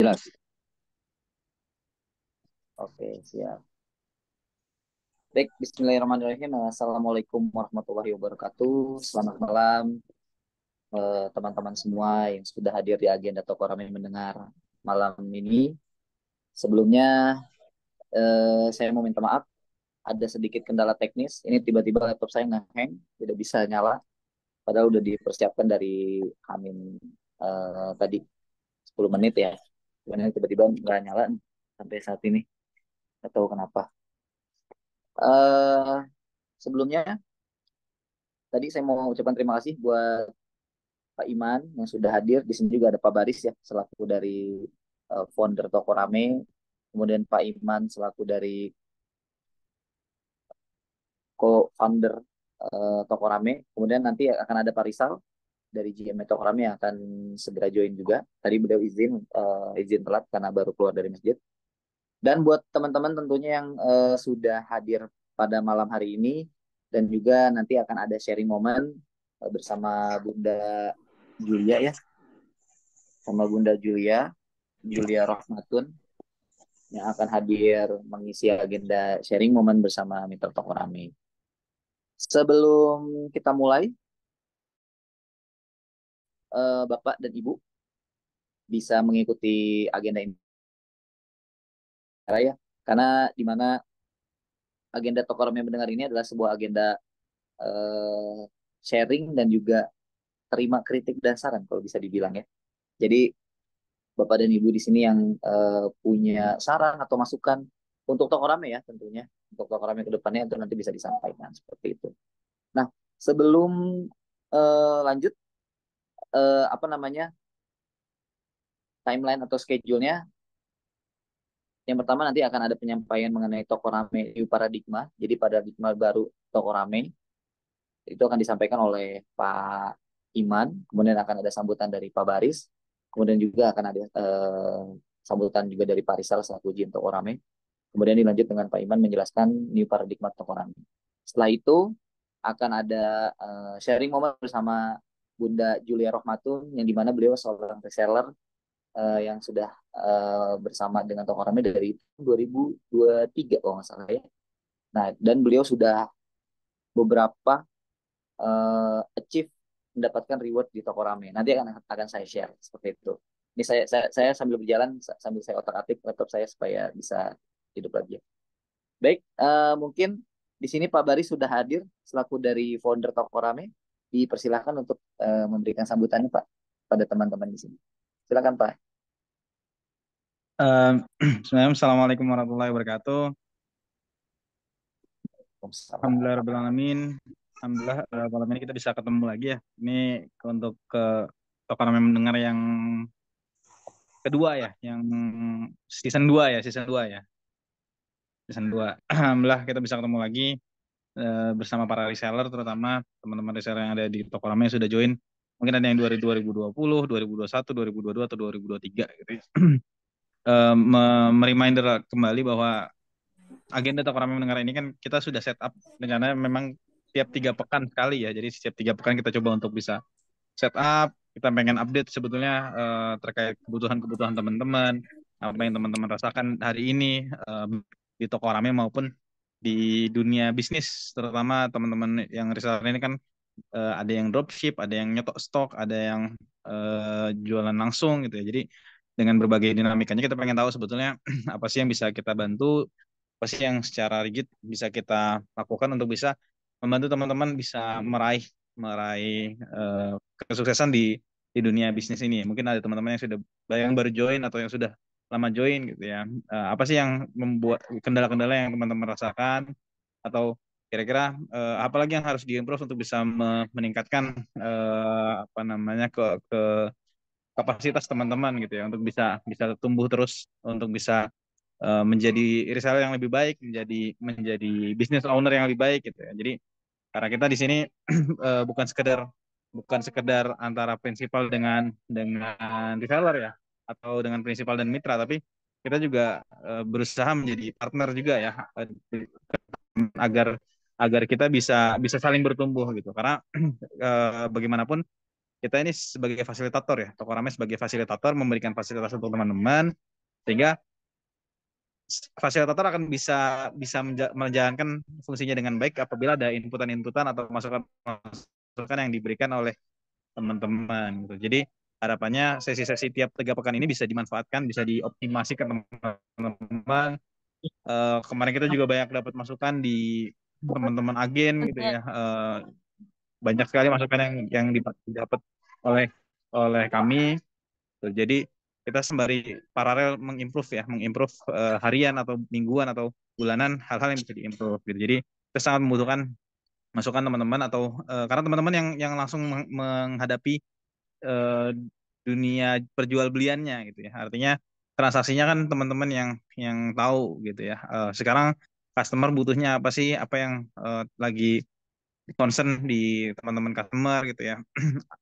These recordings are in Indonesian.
Jelas. Oke, siap. Baik, Bismillahirrahmanirrahim. Assalamualaikum warahmatullahi wabarakatuh. Selamat malam, teman-teman semua yang sudah hadir di agenda Toko Rame mendengar malam ini. Sebelumnya, saya mau minta maaf, ada sedikit kendala teknis. Ini tiba-tiba laptop saya nge-hang, tidak bisa nyala. Padahal udah dipersiapkan dari Amin tadi 10 menit ya. Cuman ini tiba-tiba nggak nyala sampai saat ini. Nggak tahu kenapa. eh Sebelumnya, tadi saya mau ucapkan terima kasih buat Pak Iman yang sudah hadir. Di sini juga ada Pak Baris ya, selaku dari founder Toko Rame. Kemudian Pak Iman selaku dari co-founder Toko Rame. Kemudian nanti akan ada Pak Rizal dari GM Toko Rame yang akan segera join juga. Tadi beliau izin telat karena baru keluar dari masjid. Dan buat teman-teman tentunya yang sudah hadir pada malam hari ini dan juga nanti akan ada sharing moment bersama Bunda Julia ya, sama Bunda Julia Rohmatun yang akan hadir mengisi agenda sharing momen bersama Mitra Toko Rame. Sebelum kita mulai, Bapak dan Ibu bisa mengikuti agenda ini ya, karena di mana agenda Toko Rame mendengar ini adalah sebuah agenda eh, sharing dan juga terima kritik dan saran kalau bisa dibilang ya. Jadi Bapak dan Ibu di sini yang punya saran atau masukan untuk Toko Rame ya tentunya, untuk Toko Rame ke depannya itu nanti bisa disampaikan seperti itu. Nah, sebelum lanjut apa namanya timeline atau schedule-nya, yang pertama nanti akan ada penyampaian mengenai Toko Rame New Paradigma. Jadi paradigma baru Toko Rame itu akan disampaikan oleh Pak Iman, kemudian akan ada sambutan dari Pak Baris, kemudian juga akan ada sambutan juga dari Pak Rizal selaku GM Toko Rame. Kemudian dilanjut dengan Pak Iman menjelaskan New Paradigma Toko Rame. Setelah itu akan ada sharing momen bersama Bunda Julia Rohmatun yang dimana beliau seorang reseller yang sudah bersama dengan Toko Rame dari 2023 kalau nggak salah ya. Nah, dan beliau sudah beberapa achieve mendapatkan reward di Toko Rame. Nanti akan saya share seperti itu. Ini saya sambil berjalan sambil saya otak-atik laptop saya supaya bisa hidup lagi. Baik, mungkin di sini Pak Bari sudah hadir selaku dari founder Toko Rame. Dipersilahkan untuk memberikan sambutannya Pak pada teman-teman di sini. Silakan Pak. Eh, Bismillahirrahmanirrahim. Assalamualaikum warahmatullahi wabarakatuh. Waalaikumsalam. Alhamdulillahirrahmanirrahim. Alhamdulillah malam ini kita bisa ketemu lagi ya. Ini untuk ke Toko Rame mendengar yang kedua ya, yang season 2 ya, season 2 ya. Season 2. Alhamdulillah kita bisa ketemu lagi bersama para reseller terutama teman-teman reseller yang ada di Toko Rame yang sudah join. Mungkin ada yang dari 2020, 2021, 2022 atau 2023 gitu. Mereminder kembali bahwa agenda Toko Rame mendengar ini kan kita sudah set up rencana memang tiap 3 pekan sekali ya. Jadi setiap 3 pekan kita coba untuk bisa set up. Kita pengen update sebetulnya terkait kebutuhan-kebutuhan teman-teman, apa yang teman-teman rasakan hari ini di Toko Rame maupun di dunia bisnis, terutama teman-teman yang reseller ini kan ada yang dropship, ada yang nyetok stok, ada yang jualan langsung gitu ya. Jadi dengan berbagai dinamikanya kita pengen tahu sebetulnya apa sih yang bisa kita bantu, apa sih yang secara rigid bisa kita lakukan untuk bisa membantu teman-teman bisa meraih meraih kesuksesan di dunia bisnis ini. Mungkin ada teman-teman yang baru join atau yang sudah lama join gitu ya. Apa sih yang membuat kendala-kendala yang teman-teman rasakan atau kira-kira apa lagi yang harus diimprove untuk bisa meningkatkan apa namanya ke kapasitas teman-teman gitu ya untuk bisa bisa tumbuh terus untuk bisa menjadi reseller yang lebih baik, menjadi menjadi business owner yang lebih baik gitu ya. Jadi karena kita di sini bukan sekedar antara prinsipal dengan reseller ya atau dengan prinsipal dan mitra, tapi kita juga berusaha menjadi partner juga ya agar agar kita bisa bisa saling bertumbuh gitu. Karena bagaimanapun kita ini sebagai fasilitator ya, toko rame sebagai fasilitator memberikan fasilitas untuk teman-teman, sehingga fasilitator akan bisa bisa menjalankan fungsinya dengan baik apabila ada inputan-inputan atau masukan-masukan yang diberikan oleh teman-teman gitu. Jadi harapannya sesi-sesi tiap 3 pekan ini bisa dimanfaatkan, bisa dioptimasikan teman-teman. Kemarin kita juga banyak dapat masukan di teman-teman agen gitu ya. Banyak sekali masukan yang didapat oleh oleh kami. Jadi kita sembari paralel mengimprove ya, mengimprove harian atau mingguan atau bulanan hal-hal yang bisa diimprove gitu. Jadi kita sangat membutuhkan masukan teman-teman atau karena teman-teman yang langsung menghadapi eh, dunia perjualbeliannya gitu ya. Artinya transaksinya kan teman-teman yang tahu gitu ya. Sekarang customer butuhnya apa sih? Apa yang lagi concern di teman-teman customer gitu ya.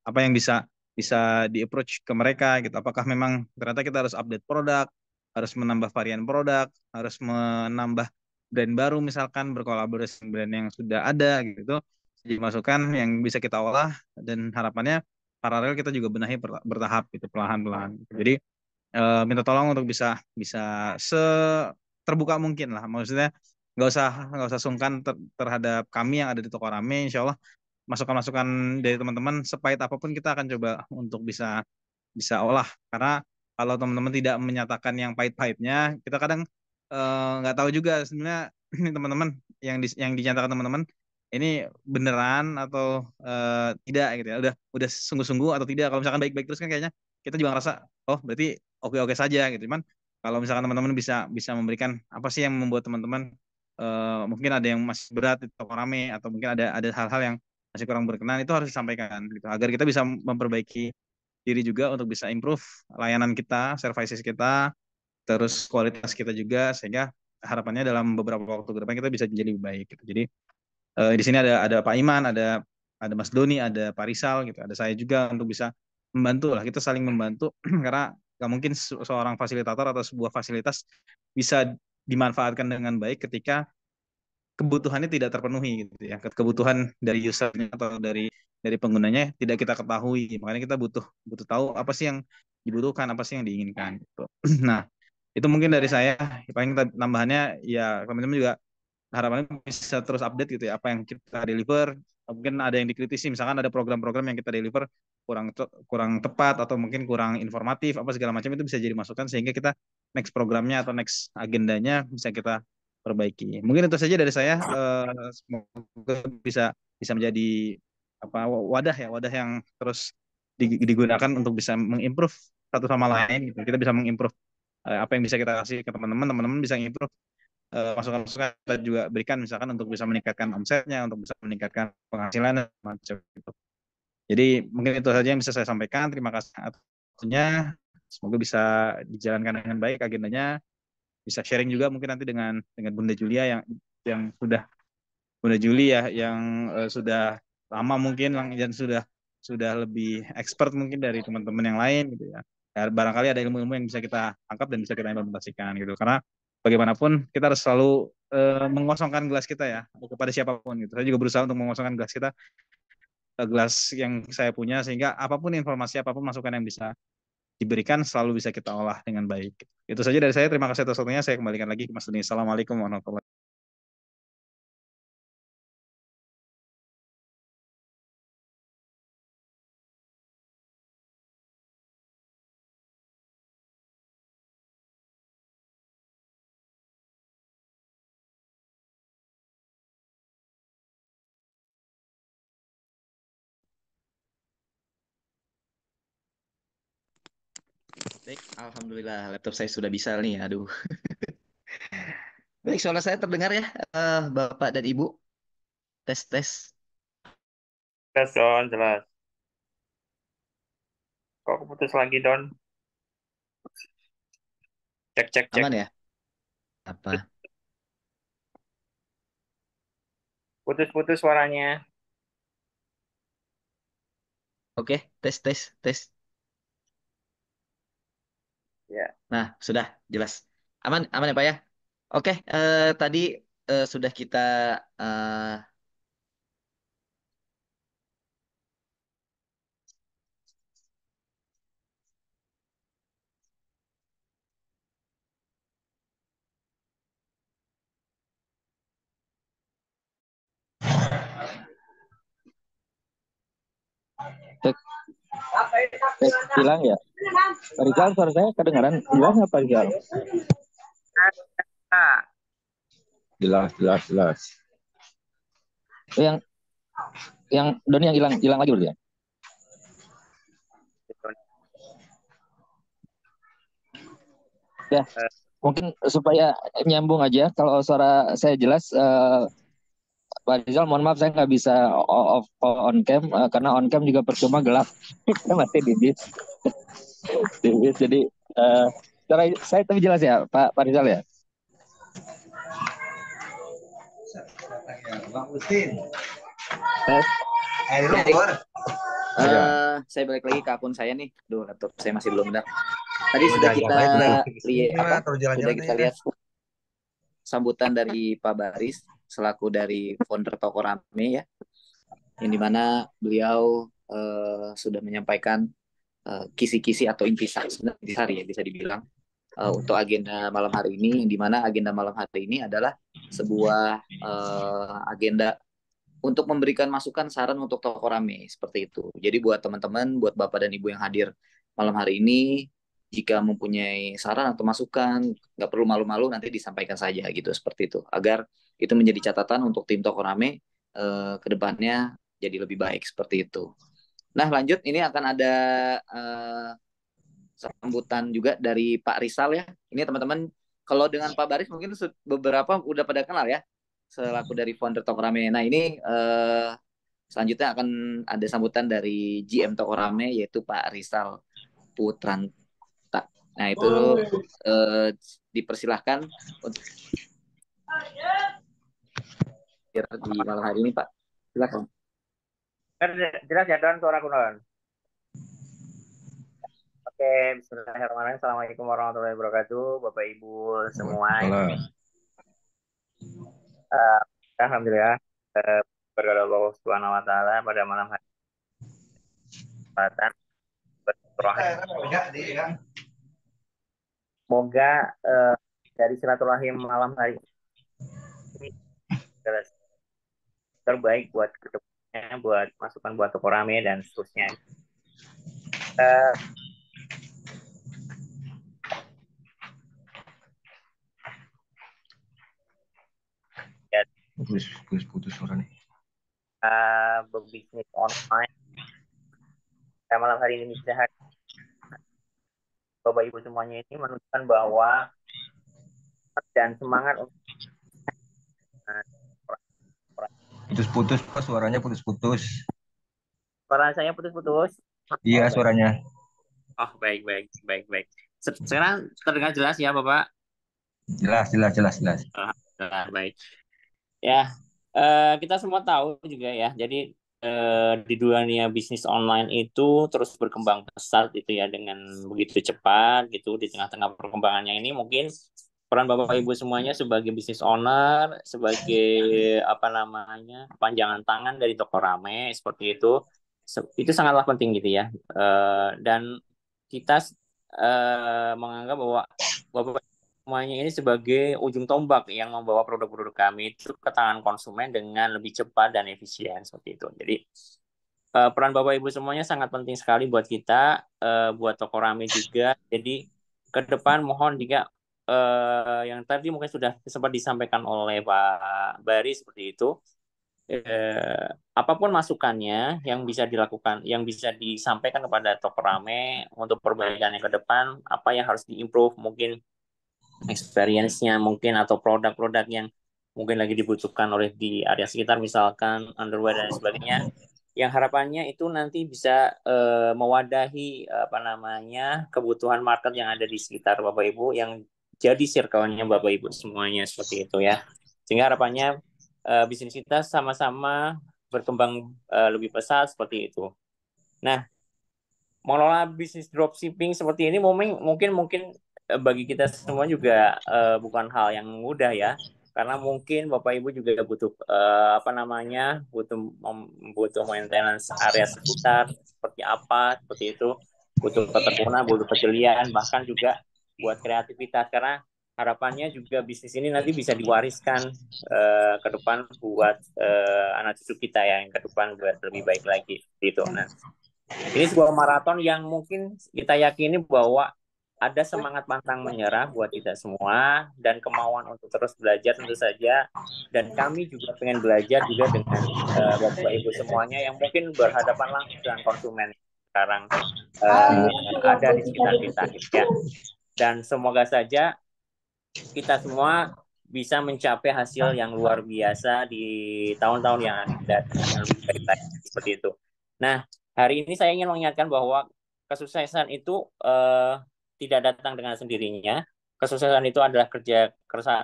Apa yang bisa bisa di approach ke mereka gitu. Apakah memang ternyata kita harus update produk, harus menambah varian produk, harus menambah brand baru misalkan berkolaborasi dengan brand yang sudah ada gitu. Jadi masukan yang bisa kita olah dan harapannya paralel kita juga benahi bertahap gitu perlahan-lahan. Jadi minta tolong untuk bisa bisa se terbuka mungkin lah. Maksudnya nggak usah sungkan terhadap kami yang ada di toko rame. Insya Allah masukan-masukan dari teman-teman sepahit apapun kita akan coba untuk bisa bisa olah. Karena kalau teman-teman tidak menyatakan yang pahit-pahitnya, kita kadang nggak tahu juga sebenarnya ini teman-teman yang dinyatakan teman-teman ini beneran atau tidak gitu ya. Udah sungguh-sungguh atau tidak. Kalau misalkan baik-baik terus kan kayaknya kita juga ngerasa oh berarti oke-oke saja gitu. Cuman kalau misalkan teman-teman bisa bisa memberikan apa sih yang membuat teman-teman mungkin ada yang masih berat di toko rame atau mungkin ada hal-hal yang masih kurang berkenan itu harus disampaikan gitu agar kita bisa memperbaiki diri juga untuk bisa improve layanan kita, services kita, terus kualitas kita juga sehingga harapannya dalam beberapa waktu ke depan kita bisa jadi lebih baik gitu. Jadi di sini ada Pak Iman, ada Mas Doni, ada Pak Rizal gitu, ada saya juga untuk bisa membantu lah. Kita saling membantu karena nggak mungkin seorang fasilitator atau sebuah fasilitas bisa dimanfaatkan dengan baik ketika kebutuhannya tidak terpenuhi gitu ya. Kebutuhan dari usernya atau dari penggunanya tidak kita ketahui. Makanya kita butuh butuh tahu apa sih yang dibutuhkan, apa sih yang diinginkan gitu. Nah, itu mungkin dari saya. Paling tambahannya ya teman-teman juga harapannya bisa terus update gitu ya apa yang kita deliver. Mungkin ada yang dikritisi misalkan ada program-program yang kita deliver kurang tepat atau mungkin kurang informatif apa segala macam itu bisa jadi masukan sehingga kita next programnya atau next agendanya bisa kita perbaiki. Mungkin itu saja dari saya. Semoga bisa bisa menjadi apa wadah yang terus digunakan untuk bisa mengimprove satu sama lain gitu. Kita bisa mengimprove apa yang bisa kita kasih ke teman-teman, teman-teman bisa improve masukan-masukan kita juga berikan misalkan untuk bisa meningkatkan omsetnya, untuk bisa meningkatkan penghasilan dan macam itu. Jadi mungkin itu saja yang bisa saya sampaikan. Terima kasih atasnya. Semoga bisa dijalankan dengan baik agendanya. Bisa sharing juga mungkin nanti dengan Bunda Julia yang sudah Bunda Juli ya yang sudah lama mungkin dan sudah lebih expert mungkin dari teman-teman yang lain gitu ya. Ya, barangkali ada ilmu-ilmu yang bisa kita angkat dan bisa kita implementasikan gitu. Karena bagaimanapun kita harus selalu mengosongkan gelas kita ya kepada siapapun gitu. Saya juga berusaha untuk mengosongkan gelas kita, gelas yang saya punya sehingga apapun informasi apapun masukan yang bisa diberikan selalu bisa kita olah dengan baik. Itu saja dari saya. Terima kasih atas waktunya. Saya kembalikan lagi ke Mas Deni. Assalamualaikum warahmatullahi wabarakatuh. Baik, alhamdulillah laptop saya sudah bisa nih. Aduh. Baik, suara saya terdengar ya, Bapak dan Ibu. Tes tes. Tes Don, jelas. Kok keputus lagi Don? Cek cek cek. Aman ya? Apa? Putus-putus suaranya. Oke, tes tes tes. Ya. Nah, sudah jelas. Aman, aman ya Pak ya? Oke, tadi sudah kita eh, Hilang ya? Pak Rizal, suara saya kedengaran hilang nggak Pak Rizal? Ah, Jelas. Yang Doni yang hilang lagi dulu ya. Ya, mungkin supaya nyambung aja, kalau suara saya jelas, Pak Rizal, mohon maaf saya nggak bisa off on cam, karena on cam juga percuma, gelap. Kita masih di bis, jadi suara saya tapi jelas ya, Pak Rizal ya. Saya balik lagi ke akun saya nih. Duh, laptop saya masih belum benar. Tadi sudah kita lihat sambutan dari Pak Baris selaku dari founder Toko Rame ya, yang dimana beliau sudah menyampaikan kisi-kisi atau intisari ya bisa dibilang untuk agenda malam hari ini, yang dimana agenda malam hari ini adalah sebuah agenda untuk memberikan masukan saran untuk Toko Rame seperti itu. Jadi buat teman-teman, buat Bapak dan Ibu yang hadir malam hari ini, jika mempunyai saran atau masukan, nggak perlu malu-malu, nanti disampaikan saja gitu seperti itu, agar itu menjadi catatan untuk tim Toko Rame ke depannya jadi lebih baik seperti itu. Nah lanjut, ini akan ada sambutan juga dari Pak Rizal ya. Ini teman-teman, kalau dengan Pak Baris mungkin beberapa udah pada kenal ya, selaku dari founder Toko Rame. Nah ini selanjutnya akan ada sambutan dari GM Toko Rame, yaitu Pak Rizal Putranta. Nah itu dipersilahkan untuk di malam hari ini Pak. Silakan. jelas ya Don, suara Don. Oke, bismillahirrahmanirrahim. Assalamualaikum warahmatullahi wabarakatuh, Bapak Ibu semua. Alhamdulillah, berkat Allah Subhanahu Wa Taala pada malam hari kesempatan bersilaturahim. Semoga dari silaturahim malam hari ini terbaik buat kedepannya, buat masukan buat Toko Rame dan seterusnya. Putus suara nih. Berbisnis online. Malam hari ini sehat. Bapak Ibu semuanya ini menunjukkan bahwa dan semangat untuk putus-putus, suaranya putus-putus. suara saya putus-putus. Iya, suaranya. Oh, baik. Sekarang terdengar jelas ya, Bapak? Jelas. Baik. Ya, kita semua tahu juga ya. Jadi di dunia bisnis online itu terus berkembang pesat itu ya, dengan begitu cepat gitu. Di tengah-tengah perkembangannya ini mungkin peran Bapak Ibu semuanya sebagai business owner, sebagai panjangan tangan dari Toko Rame seperti itu sangatlah penting gitu ya. Dan kita menganggap bahwa Bapak semuanya ini sebagai ujung tombak yang membawa produk-produk kami itu ke tangan konsumen dengan lebih cepat dan efisien seperti itu. Jadi peran Bapak Ibu semuanya sangat penting sekali buat kita, buat Toko Rame juga. Jadi ke depan mohon juga yang tadi mungkin sudah sempat disampaikan oleh Pak Bari seperti itu. Apapun masukannya yang bisa dilakukan, yang bisa disampaikan kepada Toko Rame untuk perbaikannya ke depan, apa yang harus diimprove, mungkin experience-nya mungkin, atau produk-produk yang mungkin lagi dibutuhkan oleh di area sekitar, misalkan underwear dan sebagainya, yang harapannya itu nanti bisa mewadahi kebutuhan market yang ada di sekitar Bapak Ibu, yang jadi circle-nya Bapak Ibu semuanya seperti itu ya. Sehingga harapannya bisnis kita sama-sama berkembang lebih pesat seperti itu. Nah, mengelola bisnis dropshipping seperti ini mungkin bagi kita semua juga bukan hal yang mudah ya, karena mungkin Bapak Ibu juga butuh butuh maintenance area sekitar seperti itu, butuh ketekunan, butuh kejelian, bahkan juga buat kreativitas, karena harapannya juga bisnis ini nanti bisa diwariskan ke depan buat anak cucu kita yang ke depan buat lebih baik lagi gitu. Nah, Ini sebuah maraton yang mungkin kita yakini bahwa ada semangat pantang menyerah buat kita semua dan kemauan untuk terus belajar tentu saja. Dan kami juga pengen belajar juga dengan Bapak Ibu semuanya yang mungkin berhadapan langsung dengan konsumen sekarang eh, ada di sekitar kita gitu ya. Dan semoga saja kita semua bisa mencapai hasil yang luar biasa di tahun-tahun yang akan datang yang lebih baik lagi seperti itu. Nah, hari ini saya ingin mengingatkan bahwa kesuksesan itu tidak datang dengan sendirinya. Kesuksesan itu adalah kerja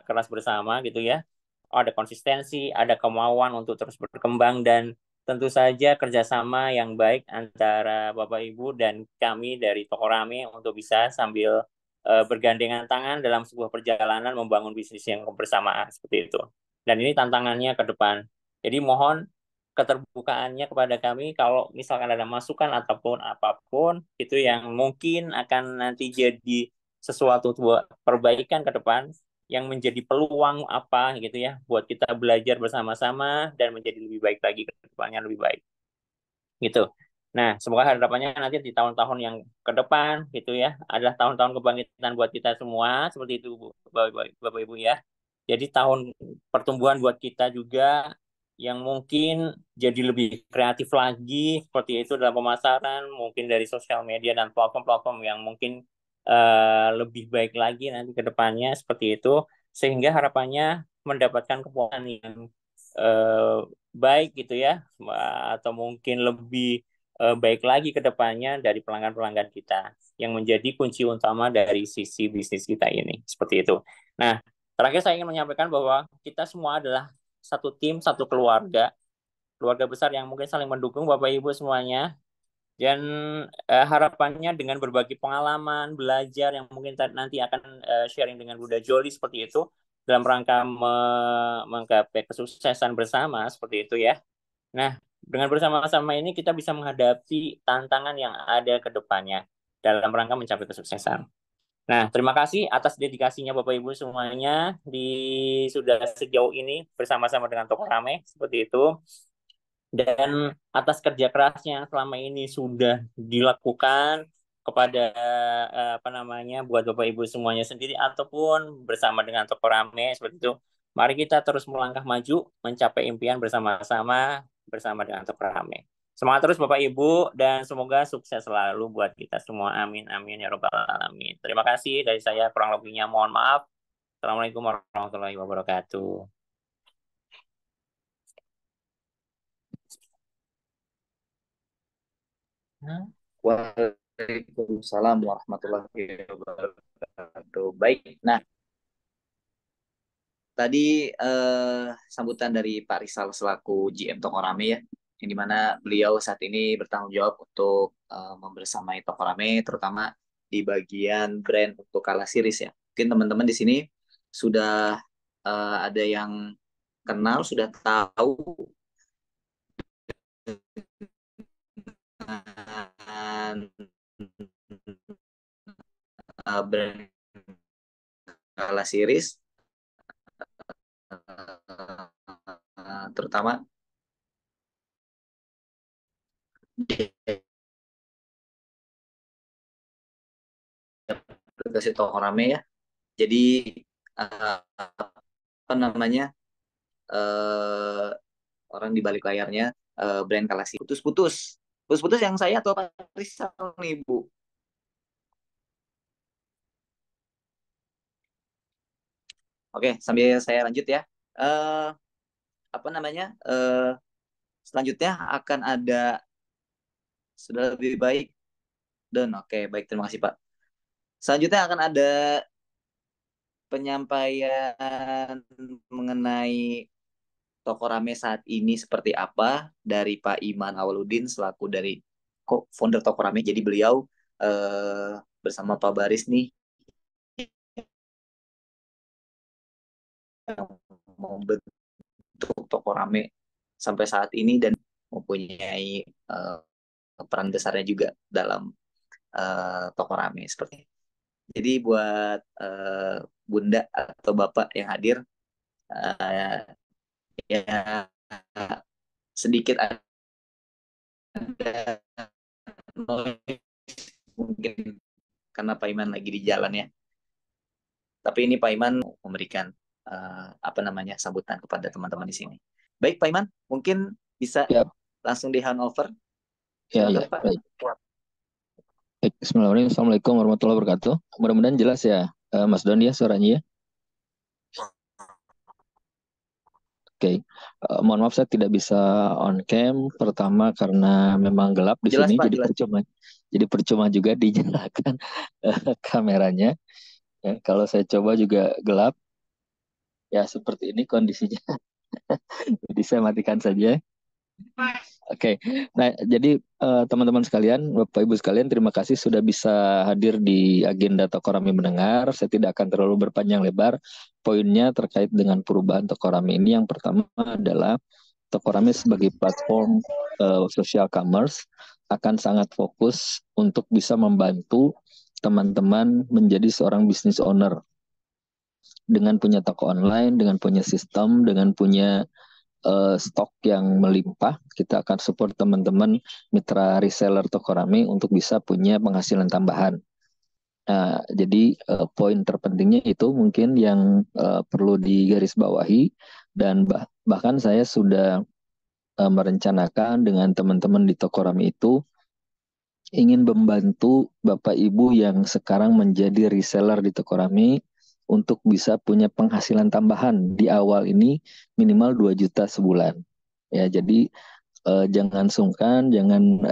keras bersama gitu ya. Ada konsistensi, ada kemauan untuk terus berkembang dan tentu saja kerjasama yang baik antara Bapak Ibu dan kami dari Toko Rame untuk bisa sambil bergandengan tangan dalam sebuah perjalanan membangun bisnis yang bersamaan seperti itu. Dan ini tantangannya ke depan. Jadi mohon keterbukaannya kepada kami kalau misalkan ada masukan ataupun apapun itu yang mungkin akan nanti jadi sesuatu buat perbaikan ke depan yang menjadi peluang apa gitu ya buat kita belajar bersama-sama dan menjadi lebih baik lagi ke depannya lebih baik gitu. Nah, semoga harapannya nanti di tahun-tahun yang ke depan gitu ya adalah tahun-tahun kebangkitan buat kita semua seperti itu Bapak Ibu ya. Jadi tahun pertumbuhan buat kita juga yang mungkin jadi lebih kreatif lagi seperti itu dalam pemasaran mungkin dari sosial media dan platform-platform yang mungkin lebih baik lagi nanti ke depannya seperti itu sehingga harapannya mendapatkan kepuasan yang eh, baik gitu ya atau mungkin lebih baik lagi ke depannya dari pelanggan-pelanggan kita yang menjadi kunci utama dari sisi bisnis kita ini seperti itu. Nah, terakhir saya ingin menyampaikan bahwa kita semua adalah satu tim, satu keluarga, keluarga besar yang mungkin saling mendukung Bapak Ibu semuanya. Dan harapannya dengan berbagi pengalaman, belajar yang mungkin nanti akan sharing dengan Bunda Joli seperti itu dalam rangka menggapai kesuksesan bersama seperti itu ya. Nah, dengan bersama-sama ini kita bisa menghadapi tantangan yang ada ke depannya dalam rangka mencapai kesuksesan. Nah, terima kasih atas dedikasinya Bapak Ibu semuanya sudah sejauh ini bersama-sama dengan Toko Rame seperti itu dan atas kerja kerasnya yang selama ini sudah dilakukan kepada apa namanya buat Bapak Ibu semuanya sendiri ataupun bersama dengan Toko Rame seperti itu. Mari kita terus melangkah maju mencapai impian bersama-sama bersama dengan Toko Rame. Semangat terus Bapak Ibu dan semoga sukses selalu buat kita semua. Amin amin ya robbal alamin. Terima kasih dari saya kurang lebihnya mohon maaf. Assalamualaikum warahmatullahi wabarakatuh. Waalaikumsalam warahmatullahi wabarakatuh. Baik, nah tadi sambutan dari Pak Rizal selaku GM Toko Rame ya, yang dimana beliau saat ini bertanggung jawab untuk membersamai Toko Rame, terutama di bagian brand untuk Kala Series ya. Mungkin teman-teman di sini sudah ada yang kenal, sudah tahu dengan brand Kala Series, terutama aplikasi Toko Rame ya. Jadi apa namanya orang di balik layarnya brand Kalasi. Putus-putus, putus-putus yang saya atau Pak Rizal nih Bu? Oke, sambil saya lanjut ya. Uh, apa namanya? Selanjutnya akan ada sudah lebih baik dan oke baik terima kasih Pak. Selanjutnya akan ada penyampaian mengenai Toko Rame saat ini seperti apa dari Pak Iman Awaludin selaku dari founder Toko Rame. Jadi beliau bersama Pak Baris nih membentuk Toko Rame sampai saat ini dan mempunyai peran besarnya juga dalam Toko Rame seperti ini. Jadi buat Bunda atau Bapak yang hadir ya sedikit ada noise mungkin karena Pak Iman lagi di jalan ya. Tapi ini Pak Iman memberikan apa namanya sambutan kepada teman-teman di sini. Baik Pak Iman, mungkin bisa Ya, langsung di handover. ya, Silakan ya, Pak. baik. Baik, Bismillahirrahmanirrahim. Assalamualaikum warahmatullahi wabarakatuh. Mudah-mudahan jelas ya, Mas Doni ya suaranya ya. Oke, mohon maaf saya tidak bisa on cam. Pertama karena memang gelap di Jelas sini, Pak, jadi jelas. percuma juga dinyalakan kameranya. Ya, kalau saya coba juga gelap. Ya seperti ini kondisinya. Jadi saya matikan saja. Oke, nah jadi teman-teman sekalian, Bapak Ibu sekalian, terima kasih sudah bisa hadir di agenda Tokorami Mendengar. Saya tidak akan terlalu berpanjang lebar. Poinnya terkait dengan perubahan Tokorami ini. Yang pertama adalah Tokorami sebagai platform social commerce akan sangat fokus untuk bisa membantu teman-teman menjadi seorang business owner dengan punya toko online, dengan punya sistem, dengan punya stok yang melimpah. Kita akan support teman-teman mitra reseller Tokorami untuk bisa punya penghasilan tambahan. Jadi poin terpentingnya itu mungkin yang perlu digarisbawahi, dan bahkan saya sudah merencanakan dengan teman-teman di Tokorami itu ingin membantu Bapak Ibu yang sekarang menjadi reseller di Tokorami untuk bisa punya penghasilan tambahan di awal ini minimal 2 juta sebulan. Ya, jadi jangan sungkan, jangan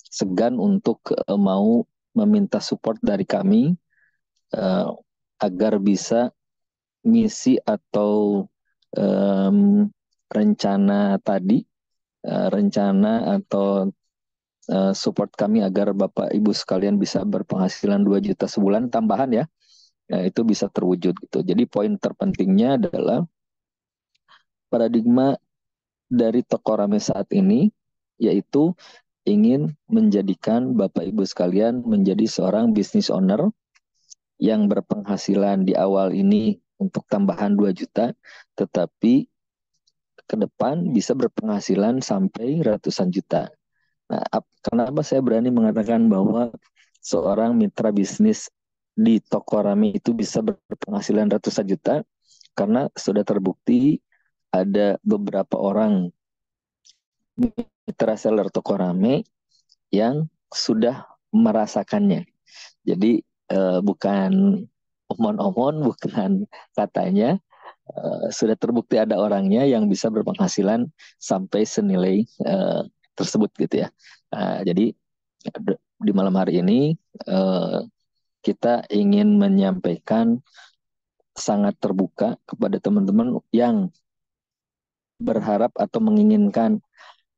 segan untuk mau meminta support dari kami agar bisa misi atau rencana tadi, rencana atau support kami agar Bapak Ibu sekalian bisa berpenghasilan 2 juta sebulan tambahan ya. Itu bisa terwujud gitu. Jadi poin terpentingnya adalah paradigma dari Tokorame saat ini yaitu ingin menjadikan Bapak Ibu sekalian menjadi seorang business owner yang berpenghasilan di awal ini untuk tambahan 2 juta, tetapi ke depan bisa berpenghasilan sampai ratusan juta. Nah, kenapa saya berani mengatakan bahwa seorang mitra bisnis di Tokorami itu bisa berpenghasilan ratusan juta? Karena sudah terbukti ada beberapa orang mitra seller Tokorame yang sudah merasakannya. Jadi bukan omon-omon, bukan katanya, sudah terbukti ada orangnya yang bisa berpenghasilan sampai senilai tersebut gitu ya. Jadi di malam hari ini kita ingin menyampaikan sangat terbuka kepada teman-teman yang berharap atau menginginkan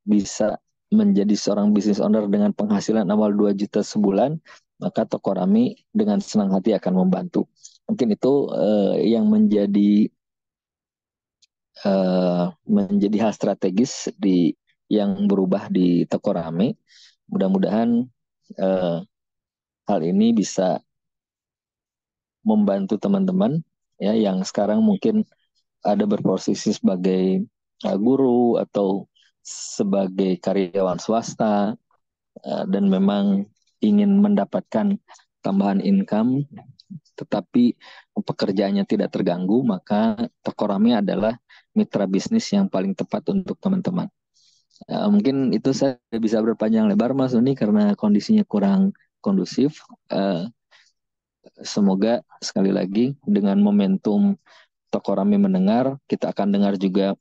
bisa menjadi seorang business owner dengan penghasilan awal 2 juta sebulan, maka Tokorami dengan senang hati akan membantu. Mungkin itu yang menjadi hal strategis yang berubah di Tokorami. Mudah-mudahan hal ini bisa membantu teman-teman ya yang sekarang mungkin ada berposisi sebagai guru atau sebagai karyawan swasta dan memang ingin mendapatkan tambahan income tetapi pekerjaannya tidak terganggu, maka Tokorami adalah mitra bisnis yang paling tepat untuk teman-teman. Mungkin itu saya bisa berpanjang lebar Mas Doni karena kondisinya kurang kondusif. Semoga sekali lagi dengan momentum Tokorami mendengar, kita akan dengar juga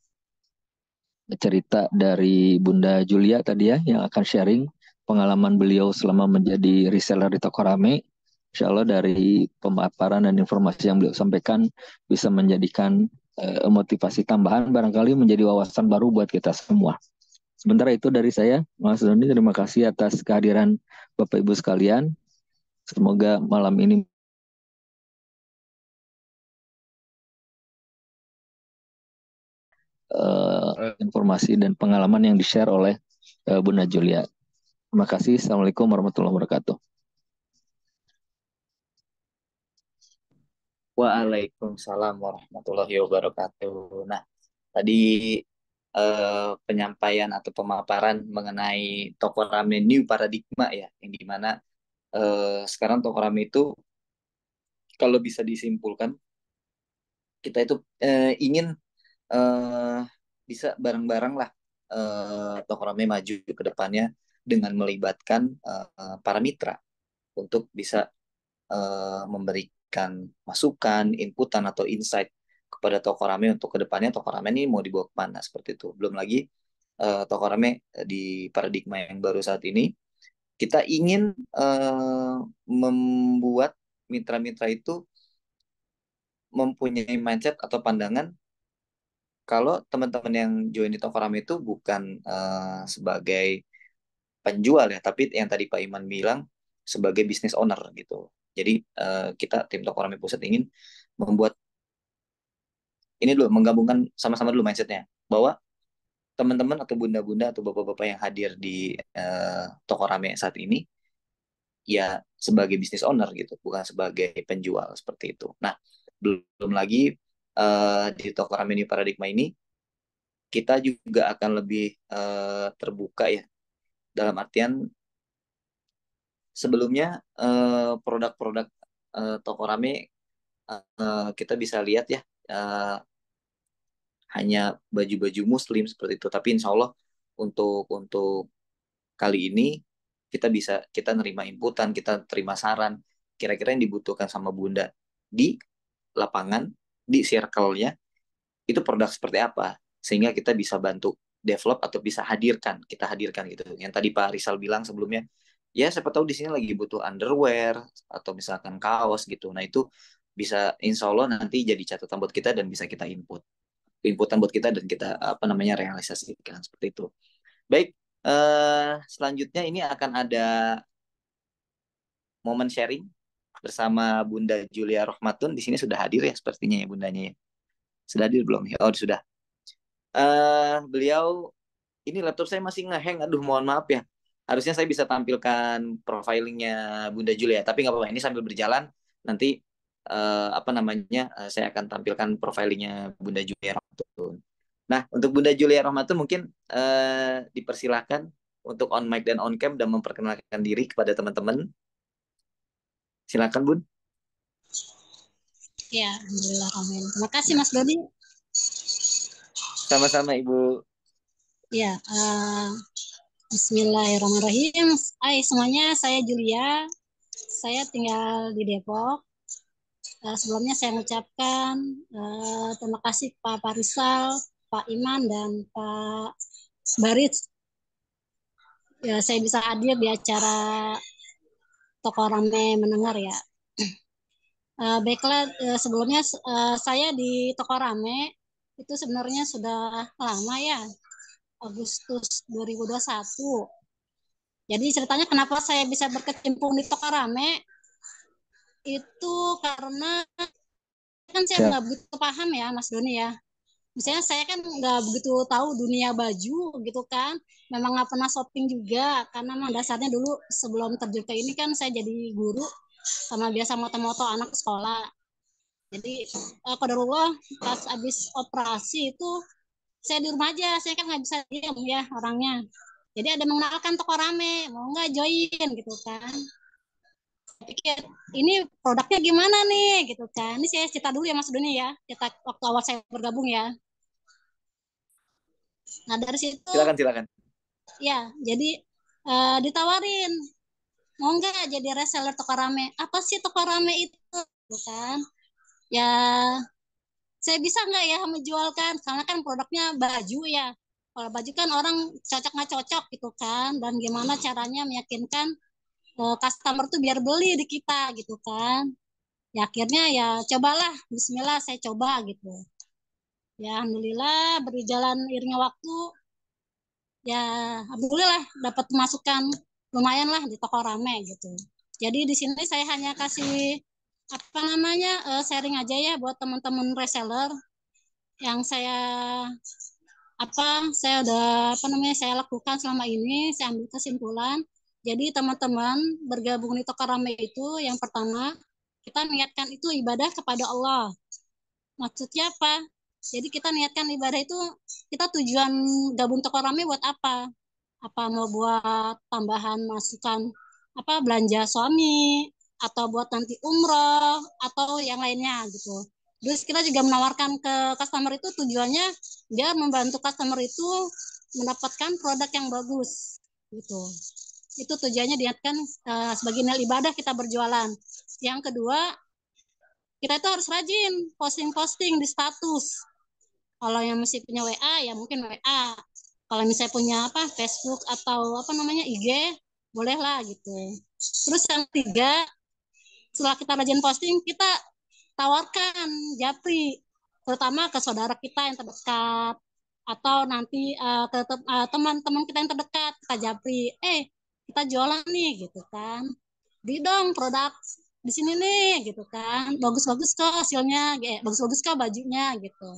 cerita dari Bunda Julia tadi ya, yang akan sharing pengalaman beliau selama menjadi reseller di Tokorame. Insya Allah dari pemaparan dan informasi yang beliau sampaikan bisa menjadikan motivasi tambahan, barangkali menjadi wawasan baru buat kita semua. Sementara itu dari saya, Mas Doni, terima kasih atas kehadiran Bapak Ibu sekalian. Semoga malam ini informasi dan pengalaman yang di-share oleh Bunda Julia. Terima kasih. Assalamualaikum warahmatullahi wabarakatuh. Waalaikumsalam warahmatullahi wabarakatuh. Nah, tadi penyampaian atau pemaparan mengenai toko rame new paradigma ya, yang dimana sekarang toko rame itu kalau bisa disimpulkan kita itu ingin eh, bisa bareng-bareng lah toko rame maju ke depannya dengan melibatkan para mitra untuk bisa memberikan masukan, inputan atau insight kepada toko rame untuk kedepannya toko rame ini mau dibawa kemana seperti itu. Belum lagi toko rame di paradigma yang baru saat ini kita ingin membuat mitra-mitra itu mempunyai mindset atau pandangan kalau teman-teman yang join di toko rame itu bukan sebagai penjual ya, tapi yang tadi Pak Iman bilang sebagai business owner gitu. Jadi kita tim Toko Rame Pusat ingin membuat ini dulu, menggabungkan sama-sama dulu mindsetnya bahwa teman-teman atau bunda-bunda atau bapak-bapak yang hadir di Toko Rame saat ini ya sebagai business owner gitu, bukan sebagai penjual seperti itu. Nah, belum lagi di Toko Rame New Paradigma ini kita juga akan lebih terbuka ya, dalam artian sebelumnya produk-produk toko rame kita bisa lihat ya hanya baju-baju muslim seperti itu, tapi insya Allah untuk kali ini kita nerima inputan, kita terima saran kira-kira yang dibutuhkan sama bunda di lapangan, di circle-nya itu produk seperti apa, sehingga kita bisa bantu develop atau bisa kita hadirkan gitu. Yang tadi Pak Rizal bilang sebelumnya, ya siapa tahu di sini lagi butuh underwear atau misalkan kaos gitu. Nah itu bisa insya Allah nanti jadi catatan buat kita dan bisa kita inputan buat kita dan kita apa namanya realisasikan seperti itu. Baik, selanjutnya ini akan ada momen sharing bersama Bunda Julia Rohmatun. Di sini sudah hadir ya sepertinya ya bundanya ya. Sudah hadir belum ya? Oh sudah. Beliau ini laptop saya masih ngehang, aduh mohon maaf ya. Harusnya saya bisa tampilkan profilingnya Bunda Julia, tapi nggak apa-apa. Ini sambil berjalan nanti apa namanya saya akan tampilkan profilingnya Bunda Julia Rahmatun. Nah untuk Bunda Julia Rahmatun mungkin dipersilahkan untuk on mic dan on cam dan memperkenalkan diri kepada teman-teman. Silakan Bun. Ya, alhamdulillah, amin. Terima kasih Mas Dodi. Sama-sama Ibu. Ya, Bismillahirrahmanirrahim. Hai semuanya, saya Julia. Saya tinggal di Depok. Sebelumnya saya mengucapkan terima kasih Pak Farisal, Pak Iman, dan Pak Baris. Ya, saya bisa hadir di acara Toko Rame Mendengar ya. Baiklah, sebelumnya saya di Toko Rame itu sebenarnya sudah lama ya, Agustus 2021. Jadi ceritanya kenapa saya bisa berkecimpung di Toko Rame itu karena kan saya nggak begitu paham ya Mas Doni ya. Misalnya saya kan nggak begitu tahu dunia baju gitu kan. Memang nggak pernah shopping juga karena memang dasarnya dulu sebelum terjun ke ini kan saya jadi guru sama biasa moto-moto anak sekolah. Jadi qadarullah pas habis operasi itu saya di rumah aja, saya kan nggak bisa diam ya orangnya. Jadi ada mengenalkan Toko Rame, mau nggak join gitu kan. Pikir ini produknya gimana nih gitu kan. Ini saya cerita dulu ya Mas Doni ya, cerita waktu awal saya bergabung ya. Nah dari situ Silakan. ya jadi ditawarin mau nggak jadi reseller Toko Rame. Apa sih Toko Rame itu gitu kan. Ya saya bisa nggak ya menjualkan karena kan produknya baju ya. Kalau baju kan orang cocok nggak cocok gitu kan, dan gimana caranya meyakinkan customer tuh biar beli di kita gitu kan. Ya akhirnya ya cobalah, Bismillah saya coba gitu. Ya Alhamdulillah berjalan iringnya waktu, ya Alhamdulillah dapat masukan lumayan lah di Toko Rame gitu. Jadi di sini saya hanya kasih apa namanya sharing aja ya buat teman-teman reseller yang saya udah saya lakukan selama ini. Saya ambil kesimpulan, jadi teman-teman bergabung di Toko Rame itu yang pertama kita niatkan itu ibadah kepada Allah. Maksudnya apa? Jadi kita niatkan ibadah itu, kita tujuan gabung toko rame buat apa? Apa mau buat tambahan masukan apa belanja suami, atau buat nanti umroh atau yang lainnya gitu. Terus kita juga menawarkan ke customer itu tujuannya dia membantu customer itu mendapatkan produk yang bagus gitu. Itu tujuannya diingatkan sebagai nilai ibadah kita berjualan. Yang kedua, kita itu harus rajin posting-posting di status. Kalau yang masih punya WA ya mungkin WA. Kalau misalnya punya apa Facebook atau apa namanya IG, bolehlah gitu. Terus yang ketiga, setelah kita rajin posting, kita tawarkan japri, terutama ke saudara kita yang terdekat atau nanti ke teman-teman kita yang terdekat, kita japri, kita jualan nih gitu kan, beli dong produk di sini nih gitu kan, bagus-bagus kok hasilnya, bagus-bagus kok bajunya gitu.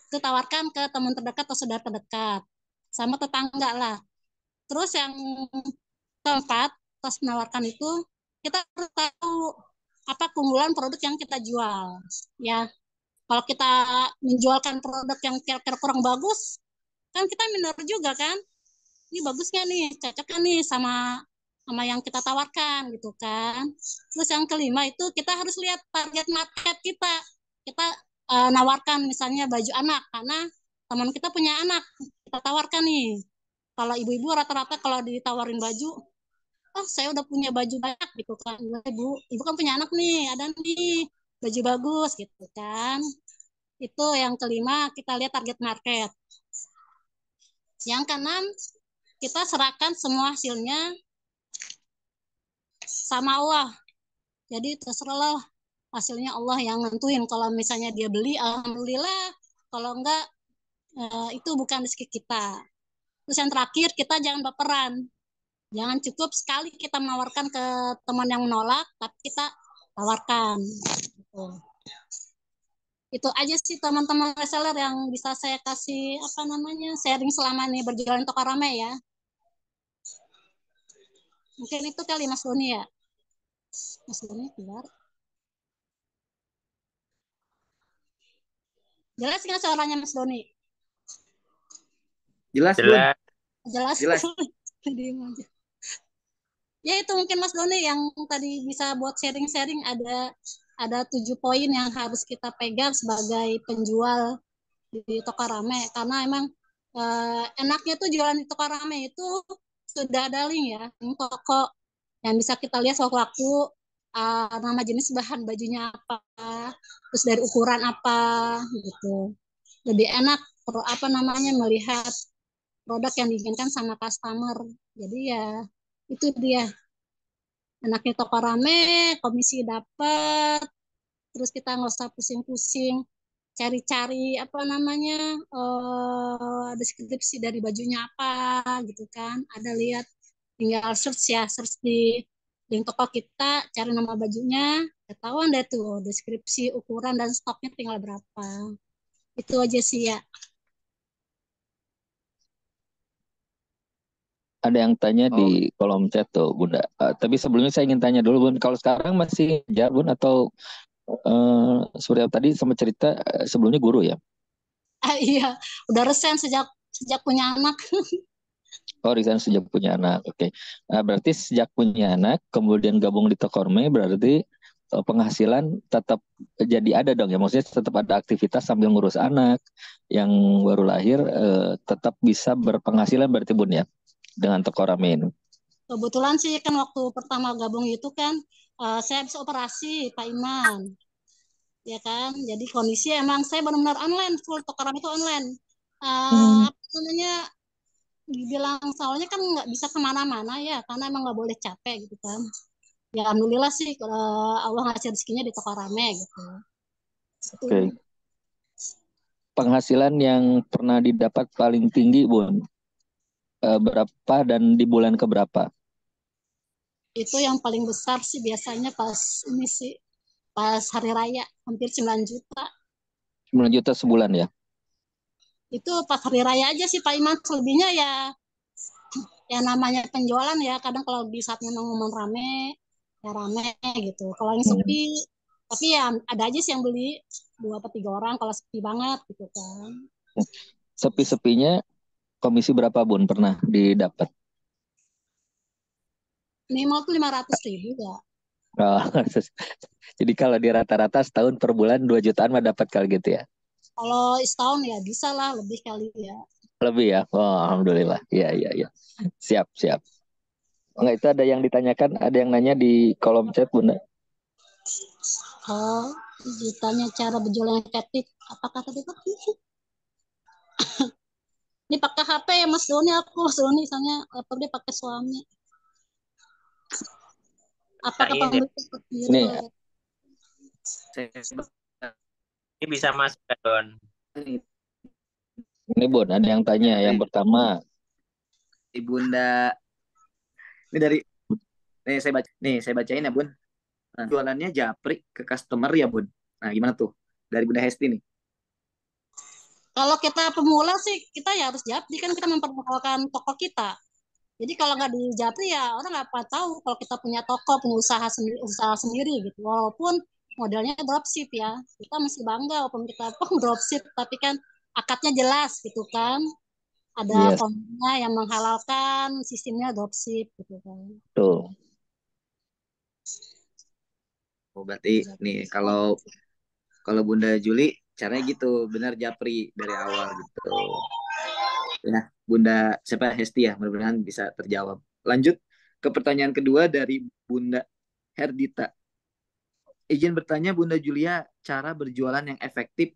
Itu tawarkan ke teman terdekat atau saudara terdekat, sama tetangga lah. Terus yang keempat, pas menawarkan itu kita harus tahu apa keunggulan produk yang kita jual. Ya, kalau kita menjualkan produk yang kira-kira kurang bagus, kan kita minder juga kan. Ini bagus nggak nih, cocok kan nih sama yang kita tawarkan gitu kan. Terus yang kelima itu kita harus lihat target market kita. Kita nawarkan misalnya baju anak karena teman kita punya anak, kita tawarkan nih. Kalau ibu-ibu rata-rata kalau ditawarin baju, oh saya udah punya baju banyak gitu kan, ibu kan punya anak nih, ada nih baju bagus gitu kan. Itu yang kelima, kita lihat target market. Yang keenam, kita serahkan semua hasilnya sama Allah. Jadi terserahlah hasilnya Allah yang nentuin. Kalau misalnya dia beli, alhamdulillah. Kalau enggak, itu bukan rezeki kita. Terus yang terakhir, kita jangan baperan. Jangan cukup sekali kita menawarkan ke teman yang menolak, tapi kita tawarkan. Gitu. Itu aja sih teman-teman reseller yang bisa saya kasih sharing selama ini berjualan toko rame ya. Mungkin itu kali Mas Doni ya. Mas Doni keluar. Jelas nggak suaranya Mas Doni? Jelas, Bun. Jelas. Ya itu mungkin Mas Doni yang tadi bisa buat sharing-sharing, ada 7 poin yang harus kita pegang sebagai penjual di toko rame, karena emang enaknya tuh jualan di toko rame itu sudah ada link ya, toko yang bisa kita lihat sewaktu-waktu nama jenis bahan bajunya apa, terus dari ukuran apa gitu. Lebih enak melihat produk yang diinginkan sama customer. Jadi ya itu dia enaknya toko rame, komisi dapat, terus kita nggak usah pusing-pusing cari-cari deskripsi dari bajunya apa gitu kan. Ada lihat, tinggal search di link toko kita, cari nama bajunya, ketahuan deh tuh deskripsi, ukuran dan stoknya tinggal berapa. Itu aja sih ya. Ada yang tanya di kolom chat tuh, Bunda. Tapi sebelumnya saya ingin tanya dulu, Bun. Kalau sekarang masih kerja, Bun, atau seperti tadi sama cerita sebelumnya guru ya? Iya, udah resign sejak punya anak. Oh, resign sejak punya anak. Oke. Berarti sejak punya anak, kemudian gabung di Tokorme, berarti penghasilan tetap jadi ada dong ya. Maksudnya tetap ada aktivitas sambil ngurus anak yang baru lahir, tetap bisa berpenghasilan berarti, Bun ya, dengan Tokorame ini. Kebetulan sih kan waktu pertama gabung itu kan saya habis operasi Pak Iman, ya kan. Jadi kondisi emang saya benar-benar online, full Tokoram itu online. Dibilang soalnya kan nggak bisa kemana-mana ya, karena emang nggak boleh capek gitu kan. Ya alhamdulillah sih Allah ngasih rezekinya di Tokorame gitu. Oke. Penghasilan yang pernah didapat paling tinggi, Bun, berapa dan di bulan keberapa? Itu yang paling besar sih biasanya pas hari raya, hampir 9 juta. 9 juta sebulan ya? Itu pas hari raya aja sih Pak Iman, selebihnya ya namanya penjualan ya, kadang kalau di saat memang momen rame, ya rame gitu. Kalau yang sepi, Tapi ya ada aja sih yang beli 2 atau 3 orang kalau sepi banget gitu kan. Sepi-sepinya komisi berapa Bun pernah didapat? Minimal tuh 500.000 ya. Oh, jadi kalau di rata-rata setahun per bulan 2 jutaan mah dapat kali gitu ya? Kalau setahun ya bisa lah lebih kali ya. Lebih ya? Oh, alhamdulillah. Iya, iya, iya. Siap, siap. Enggak, itu ada yang ditanyakan, ada yang nanya di kolom chat, Bunda. Oh, ditanya cara berjualan yang efektif. Apakah tadi Pak? Ini pakai HP ya Mas Doni, aku Mas Doni, soalnya laptop dia pakai suami. Apakah Ini, pembeli seperti itu? Ini ini bisa masuk ke Don. Ini Bun, ada yang tanya. Yang pertama, Bunda, ini dari saya bacain ya Bun. Nah, jualannya japri ke customer ya Bun. Nah gimana tuh dari Bunda Hesti nih? Kalau kita pemula sih, kita ya harus japri kan kita memperkenalkan toko kita. Jadi kalau nggak di japri ya orang nggak apa tahu kalau kita punya toko, punya usaha sendiri gitu. Walaupun modelnya dropship ya, kita mesti bangga walaupun kita dropship, tapi kan akadnya jelas gitu kan. Ada yes, formnya yang menghalalkan sistemnya dropship gitu kan. tuh. Oh berarti nih kalau Bunda Juli caranya gitu, benar japri dari awal gitu. Ya, Bunda siapa Hesti ya, mudah-mudahan bisa terjawab. Lanjut ke pertanyaan kedua dari Bunda Herdita. Izin bertanya Bunda Julia, cara berjualan yang efektif,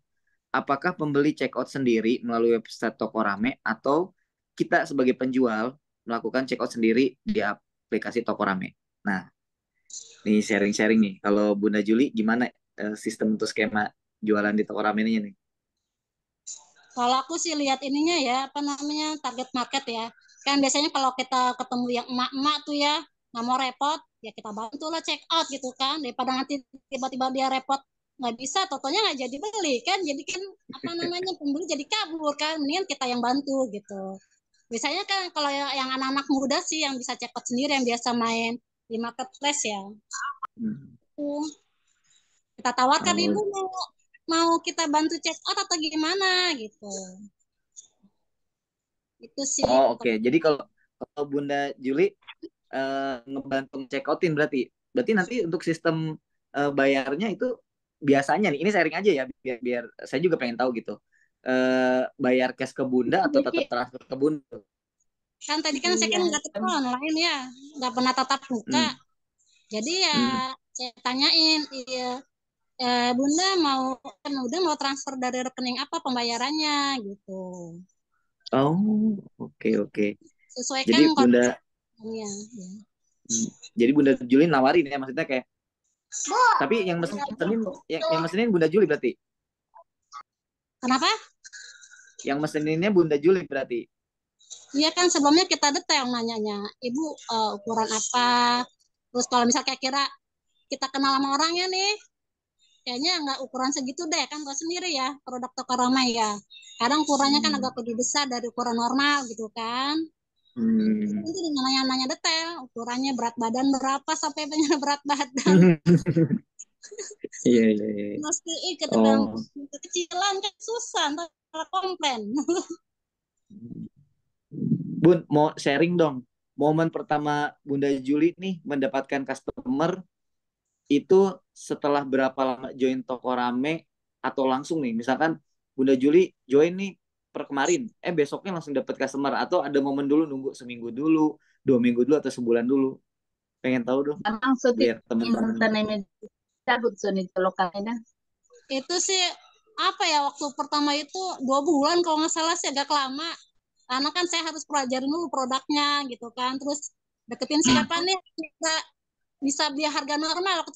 apakah pembeli check out sendiri melalui website toko rame atau kita sebagai penjual melakukan check out sendiri di aplikasi toko rame? Nah, nih sharing-sharing nih. Kalau Bunda Juli gimana sistem untuk skema jualan di toko rame ini nih? Kalau aku sih lihat ininya ya, apa namanya, target market ya. Kan biasanya kalau kita ketemu yang emak-emak tuh ya, nggak mau repot, ya kita bantu lah check out gitu kan. Daripada nanti tiba-tiba dia repot, nggak bisa, totonya nggak jadi beli kan. Jadi kan, apa namanya, pembeli jadi kabur kan. Mendingan kita yang bantu gitu. Biasanya kan kalau yang anak-anak muda sih yang bisa check out sendiri, yang biasa main di marketplace ya. Hmm. Tuh. Kita tawarkan, ibu Oh, mau kita bantu check out atau gimana gitu. Itu sih. oke. Jadi kalau Bunda Juli ngebantu check outin berarti nanti untuk sistem bayarnya itu biasanya nih ini sharing aja ya biar saya juga pengen tahu gitu. Bayar cash ke Bunda atau tetap transfer ke Bunda? Kan tadi kan saya kan nggak tetap online ya, nggak pernah tatap muka. Hmm. Jadi ya Hmm. saya tanyain, iya, Bunda mau transfer dari rekening apa pembayarannya gitu. Oh, oke. Jadi Sesuaikan Bunda kondisinya. Ya. jadi Bunda Juli nawarin ya maksudnya kayak tapi yang mesenin Bunda Juli berarti. Kenapa? Yang meseninnya Bunda Juli berarti. Iya kan sebelumnya kita detail nanyanya, Ibu ukuran apa? Terus kalau misal kayak kira kita kenal sama orangnya nih, kayaknya nggak ukuran segitu deh, kan tahu sendiri ya produk toko ramai ya. Kadang ukurannya kan agak lebih besar dari ukuran normal gitu kan. Itu dengan nanya-nanya detail, ukurannya berat badan berapa sampai berat badan. Iya. Mastiin keterbang Oh. kecilan kan susah, ntar komplain. Bun, mau sharing dong. Momen pertama Bunda Juli nih mendapatkan customer itu setelah berapa lama join toko rame atau langsung nih? Misalkan Bunda Juli join nih per kemarin, besoknya langsung dapat customer atau ada momen dulu nunggu seminggu dulu, 2 minggu dulu atau sebulan dulu? Pengen tahu dong, biar teman-teman. Itu sih apa ya, waktu pertama itu 2 bulan kalau nggak salah sih, agak lama. Karena kan saya harus pelajarin dulu produknya gitu kan. Terus deketin siapa nih bisa beli harga normal. Aku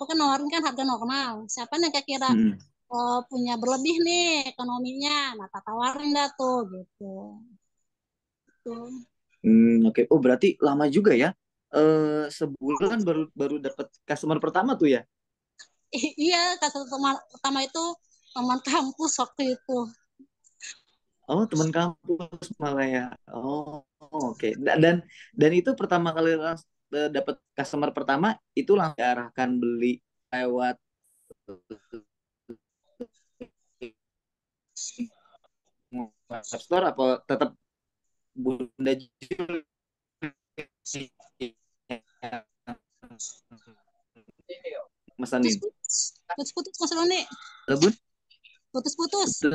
kan nawarin kan harga normal. Siapa nih kira-kira punya berlebih nih ekonominya, nah tak tawarin dah tuh gitu. Oke. Oh berarti lama juga ya? Sebulan baru dapat customer pertama tuh ya? Iya, customer pertama itu teman kampus waktu itu. Oh teman kampus malah ya. Oh oke. Dan itu pertama kali dapat customer pertama itu langsung diarahkan beli lewat web store apa tetap Bunda Juli mesenin? Putus-putus Mas Roni. Halo Bun? Putus-putus.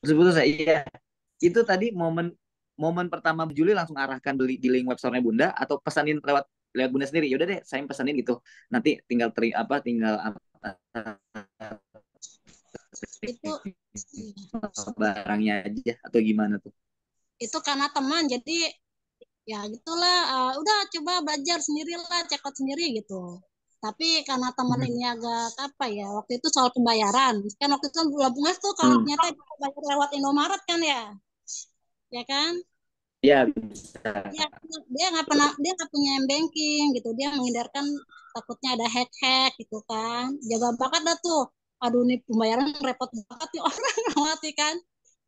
Putus-putus ya? Iya. Itu tadi momen momen pertama Juli langsung arahkan beli di link website Bunda atau pesanin lewat lewat Bunda sendiri. Yaudah deh, saya pesanin gitu. Nanti tinggal tinggal Itu barangnya aja atau gimana tuh? itu karena teman, jadi ya gitulah, udah coba belajar sendirilah, check out sendiri gitu. Tapi karena teman ini agak apa ya, waktu itu soal pembayaran kan, waktu itu belum bungas tuh kalau ternyata bayar lewat Indomaret kan ya kan, Ya bisa. dia nggak punya banking gitu, dia menghindarkan takutnya ada hack gitu kan, jaga banget dah tuh. Aduh nih pembayaran repot banget nih orang mati kan.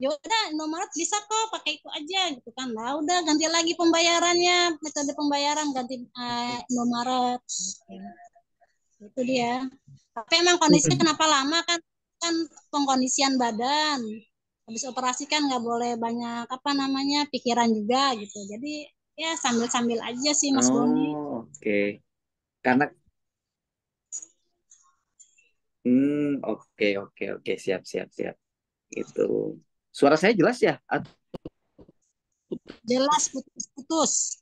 Ya udah Indomaret bisa kok pakai itu aja gitu kan. Nah udah ganti lagi pembayarannya, metode pembayaran ganti Indomaret. Itu dia. Tapi emang kondisinya kenapa lama kan, kan pengkondisian badan. Habis operasi kan nggak boleh banyak apa namanya pikiran juga gitu. Jadi ya sambil-sambil aja sih Mas Boni. Oh, oke. Karena oke oke oke, siap siap siap. Itu. Suara saya jelas ya? Jelas putus-putus.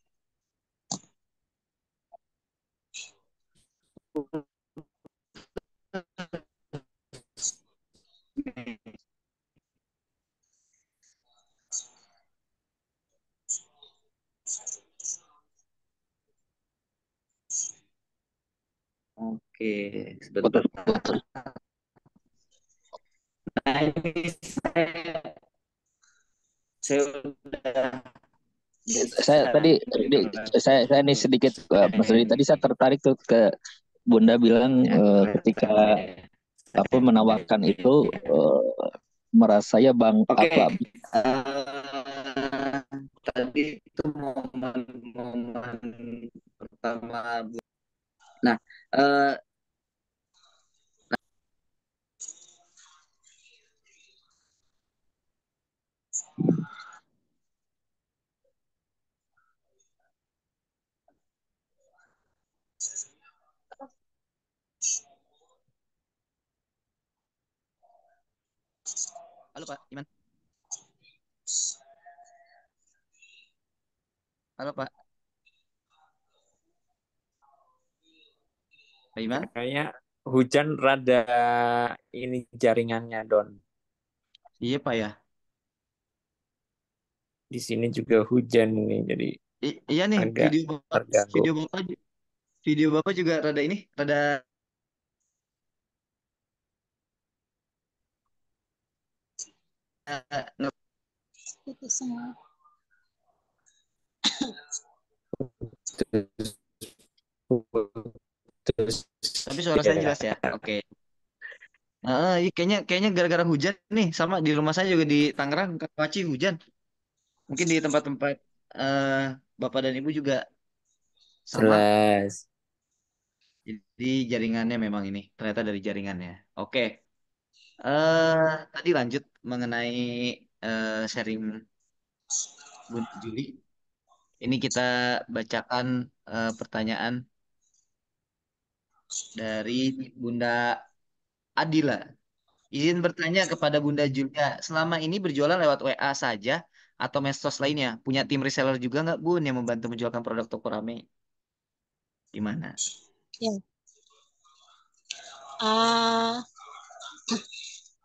Oke, sebentar. Putus-putus. Nah, ini saya udah Saya bisa. tadi saya ini sedikit Mas Dodi, tadi saya tertarik tuh ke Bunda bilang ketika apa menawarkan itu merasa ya bang Oke, apa tadi itu momen pertama. Nah, eh, halo Pak Iman. Halo Pak. Pak Iman. Kayaknya hujan rada ini jaringannya Don. Iya Pak ya. Di sini juga hujan ini, jadi Iya nih, agak terganggu. video Bapak juga rada ini, rada nge- Putus semua. Terus tapi suara saya jelas ya. Oke. Iya, kayaknya kayaknya gara-gara hujan nih, sama di rumah saya juga di Tangerang, Karawaci hujan. Mungkin di tempat-tempat eh Bapak dan Ibu juga sama. jelas. Jadi jaringannya memang ini, ternyata dari jaringannya. Oke. Tadi lanjut mengenai sharing Bunda Juli. Ini kita bacakan pertanyaan dari Bunda Adila. Izin bertanya kepada Bunda Julia, selama ini berjualan lewat WA saja atau medsos lainnya? Punya tim reseller juga nggak Bun yang membantu menjualkan produk toko rame? Gimana? Ya. Uh,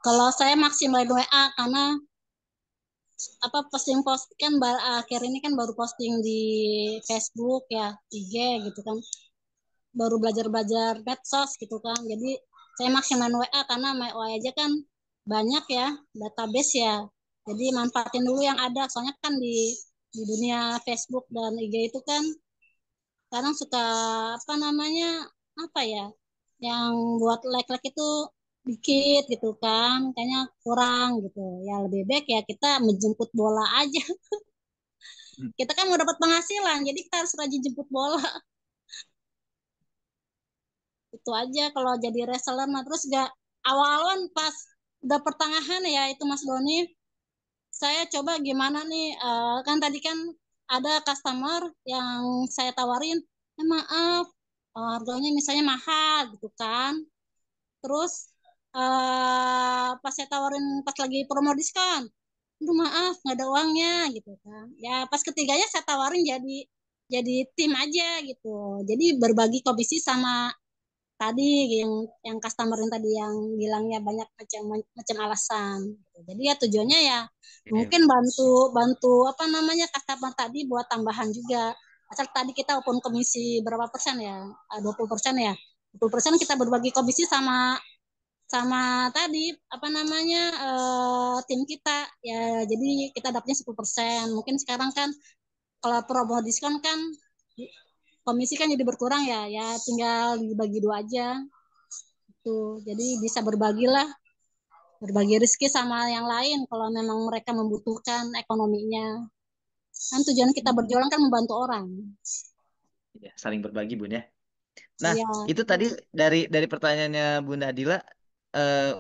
Kalau saya maksimal WA karena apa posting kan akhir ini kan baru posting di Facebook ya, IG gitu kan. Baru belajar-belajar medsos gitu kan. Jadi saya maksimal WA karena WA aja kan banyak ya, database ya. Jadi manfaatin dulu yang ada. Soalnya kan di dunia Facebook dan IG itu kan kadang suka apa namanya apa ya, yang buat like-like itu dikit gitu kan, kayaknya kurang gitu. Ya lebih baik ya kita menjemput bola aja. Kita kan mau dapat penghasilan, jadi kita harus rajin jemput bola. Itu aja kalau jadi reseller. Nah, terus gak awal-awalan pas udah pertengahan ya itu Mas Doni, saya coba gimana nih, kan tadi kan ada customer yang saya tawarin, maaf, harganya misalnya mahal gitu kan. Terus pas saya tawarin pas lagi promo diskon, aduh maaf nggak ada uangnya gitu kan. Ya pas ketiganya saya tawarin jadi tim aja gitu. Jadi berbagi komisi sama tadi yang customer yang tadi yang bilangnya banyak macam macam alasan. Jadi ya tujuannya ya Oke. mungkin bantu bantu apa namanya customer tadi buat tambahan juga. Asal tadi kita open komisi berapa persen ya? 20% ya. 20% kita berbagi komisi sama sama tadi apa namanya tim kita ya, jadi kita dapatnya 10%. Mungkin sekarang kan kalau promo diskon kan komisi kan jadi berkurang ya, ya tinggal dibagi dua aja tuh, jadi bisa berbagi lah, berbagi rezeki sama yang lain kalau memang mereka membutuhkan ekonominya, kan tujuan kita Hmm, berjualan kan membantu orang. ya, saling berbagi Bun ya. Nah, Iya. itu tadi dari pertanyaannya Bunda Adila,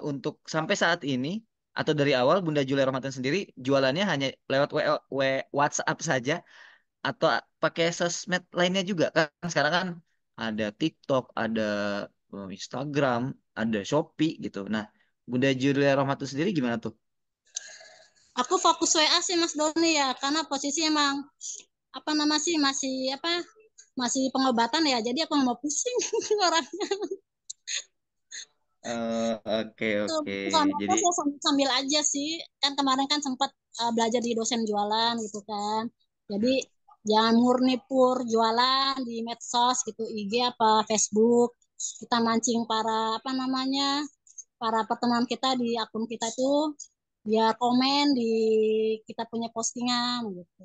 untuk sampai saat ini atau dari awal Bunda Julia Rohmatan sendiri jualannya hanya lewat WhatsApp saja atau pakai sosmed lainnya juga kan sekarang kan ada TikTok, ada Instagram, ada Shopee gitu. Nah, Bunda Julia Rohmatan sendiri gimana tuh? Aku fokus WA sih Mas Doni ya, karena posisi emang apa nama sih masih apa masih pengobatan ya, jadi aku nggak mau pusing orangnya. Oke oke. Sama apa Jadi saya sambil aja sih, kan kemarin kan sempat belajar di dosen jualan gitu kan, jadi jangan murni pur jualan di medsos gitu, IG apa Facebook, kita mancing para apa namanya para pertemuan kita di akun kita itu biar komen di kita punya postingan gitu,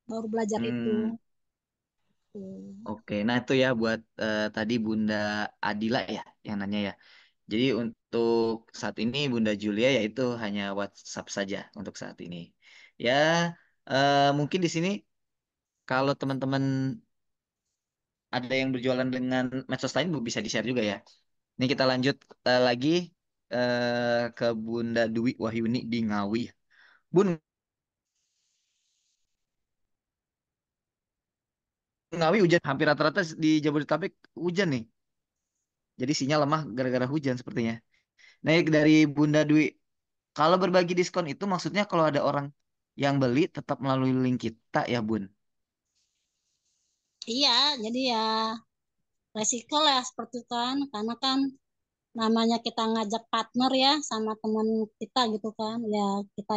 baru belajar itu. hmm, oke. Nah, itu ya buat tadi Bunda Adila ya yang nanya ya. Jadi untuk saat ini Bunda Julia yaitu hanya WhatsApp saja untuk saat ini. Ya, mungkin di sini kalau teman-teman ada yang berjualan dengan medsos lain bisa di-share juga ya. Ini kita lanjut lagi ke Bunda Dwi Wahyuni di Ngawi. Bun, Ngawi hujan hampir rata-rata di Jabodetabek hujan nih. Jadi sinyal lemah gara-gara hujan sepertinya. Naik dari Bunda Dwi. Kalau berbagi diskon itu maksudnya kalau ada orang yang beli tetap melalui link kita ya Bun. Iya, jadi ya resiko lah seperti itu kan, karena kan namanya kita ngajak partner ya sama teman kita gitu kan, ya kita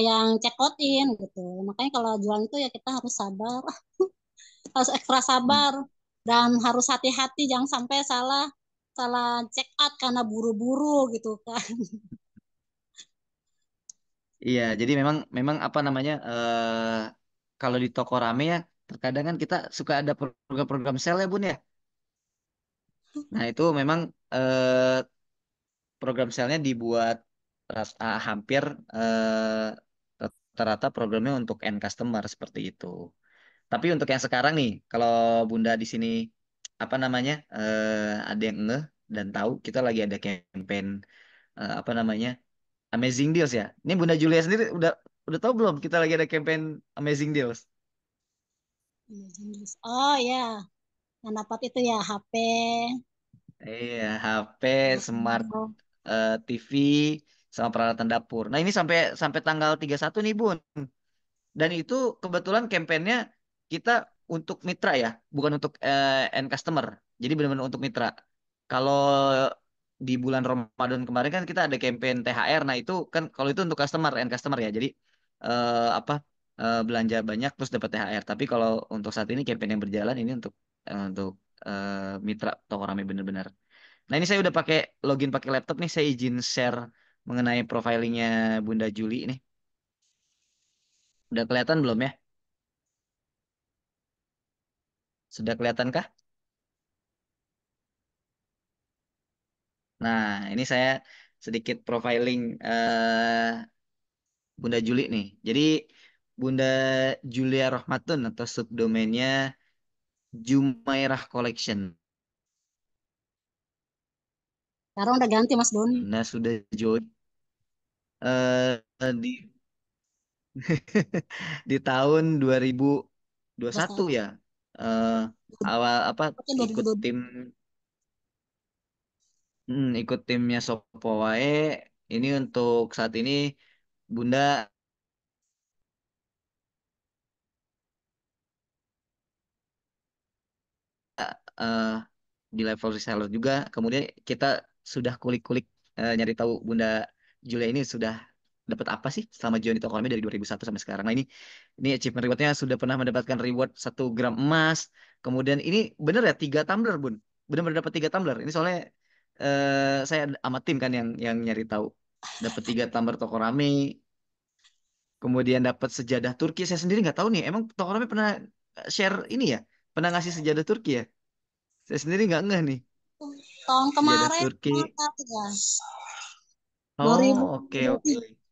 yang check outin gitu, makanya kalau jualan itu ya kita harus sabar, harus ekstra Hmm. sabar, dan harus hati-hati jangan sampai salah salah check out karena buru-buru gitu kan. Iya, jadi memang memang apa namanya kalau di toko rame ya terkadang kan kita suka ada program-program sale ya Bun ya. Nah itu memang program sale-nya dibuat hampir rata-rata programnya untuk end customer seperti itu. Tapi untuk yang sekarang nih, kalau Bunda di sini apa namanya ada yang ngeh dan tahu kita lagi ada campaign apa namanya Amazing Deals ya. Ini Bunda Julia sendiri udah tahu belum kita lagi ada campaign Amazing Deals? Oh ya, yang dapat itu ya HP. Iya, HP, smart TV, sama peralatan dapur. Nah, ini sampai sampai tanggal 31 nih, Bun. Dan itu kebetulan kampanyenya kita untuk mitra ya, bukan untuk end customer. Jadi benar-benar untuk mitra. Kalau di bulan Ramadan kemarin kan kita ada campaign THR. Nah, itu kan kalau itu untuk customer, end customer ya. Jadi apa belanja banyak terus dapat THR. Tapi kalau untuk saat ini campaign yang berjalan ini untuk mitra toko Rame benar-benar. Nah, ini saya udah pakai login pakai laptop nih. Saya izin share mengenai profilingnya Bunda Juli nih. Udah kelihatan belum ya? Sudah kelihatankah? Nah, ini saya sedikit profiling Bunda Juli nih. Jadi Bunda Julia Rohmatun atau subdomainnya Jumairah Collection. Sekarang udah ganti Mas Doni. Nah, sudah join di di tahun 2021 Pas ya. Eh awal apa tahun ikut 2022. tim ikut timnya Sopowae. Ini untuk saat ini Bunda eh, di level reseller juga. Kemudian kita sudah kulik-kulik nyari tahu Bunda Julia ini sudah dapat apa sih selama join di toko kami dari 2001 sampai sekarang. Nah ini achievement rewardnya sudah pernah mendapatkan reward 1 gram emas. Kemudian ini bener ya 3 tumbler Bun. Bener-bener dapat 3 tumbler. Ini soalnya saya sama tim kan yang nyari tahu. Dapat 3 tumbler toko rame. Kemudian dapat sejadah Turki. Saya sendiri nggak tahu nih. Emang toko rame pernah share ini ya? Pernah ngasih sejadah Turki ya? Saya sendiri nggak ngeh nih. Tahun Sejadah kemarin Turki. ya, Oh, oke, oke. 2023.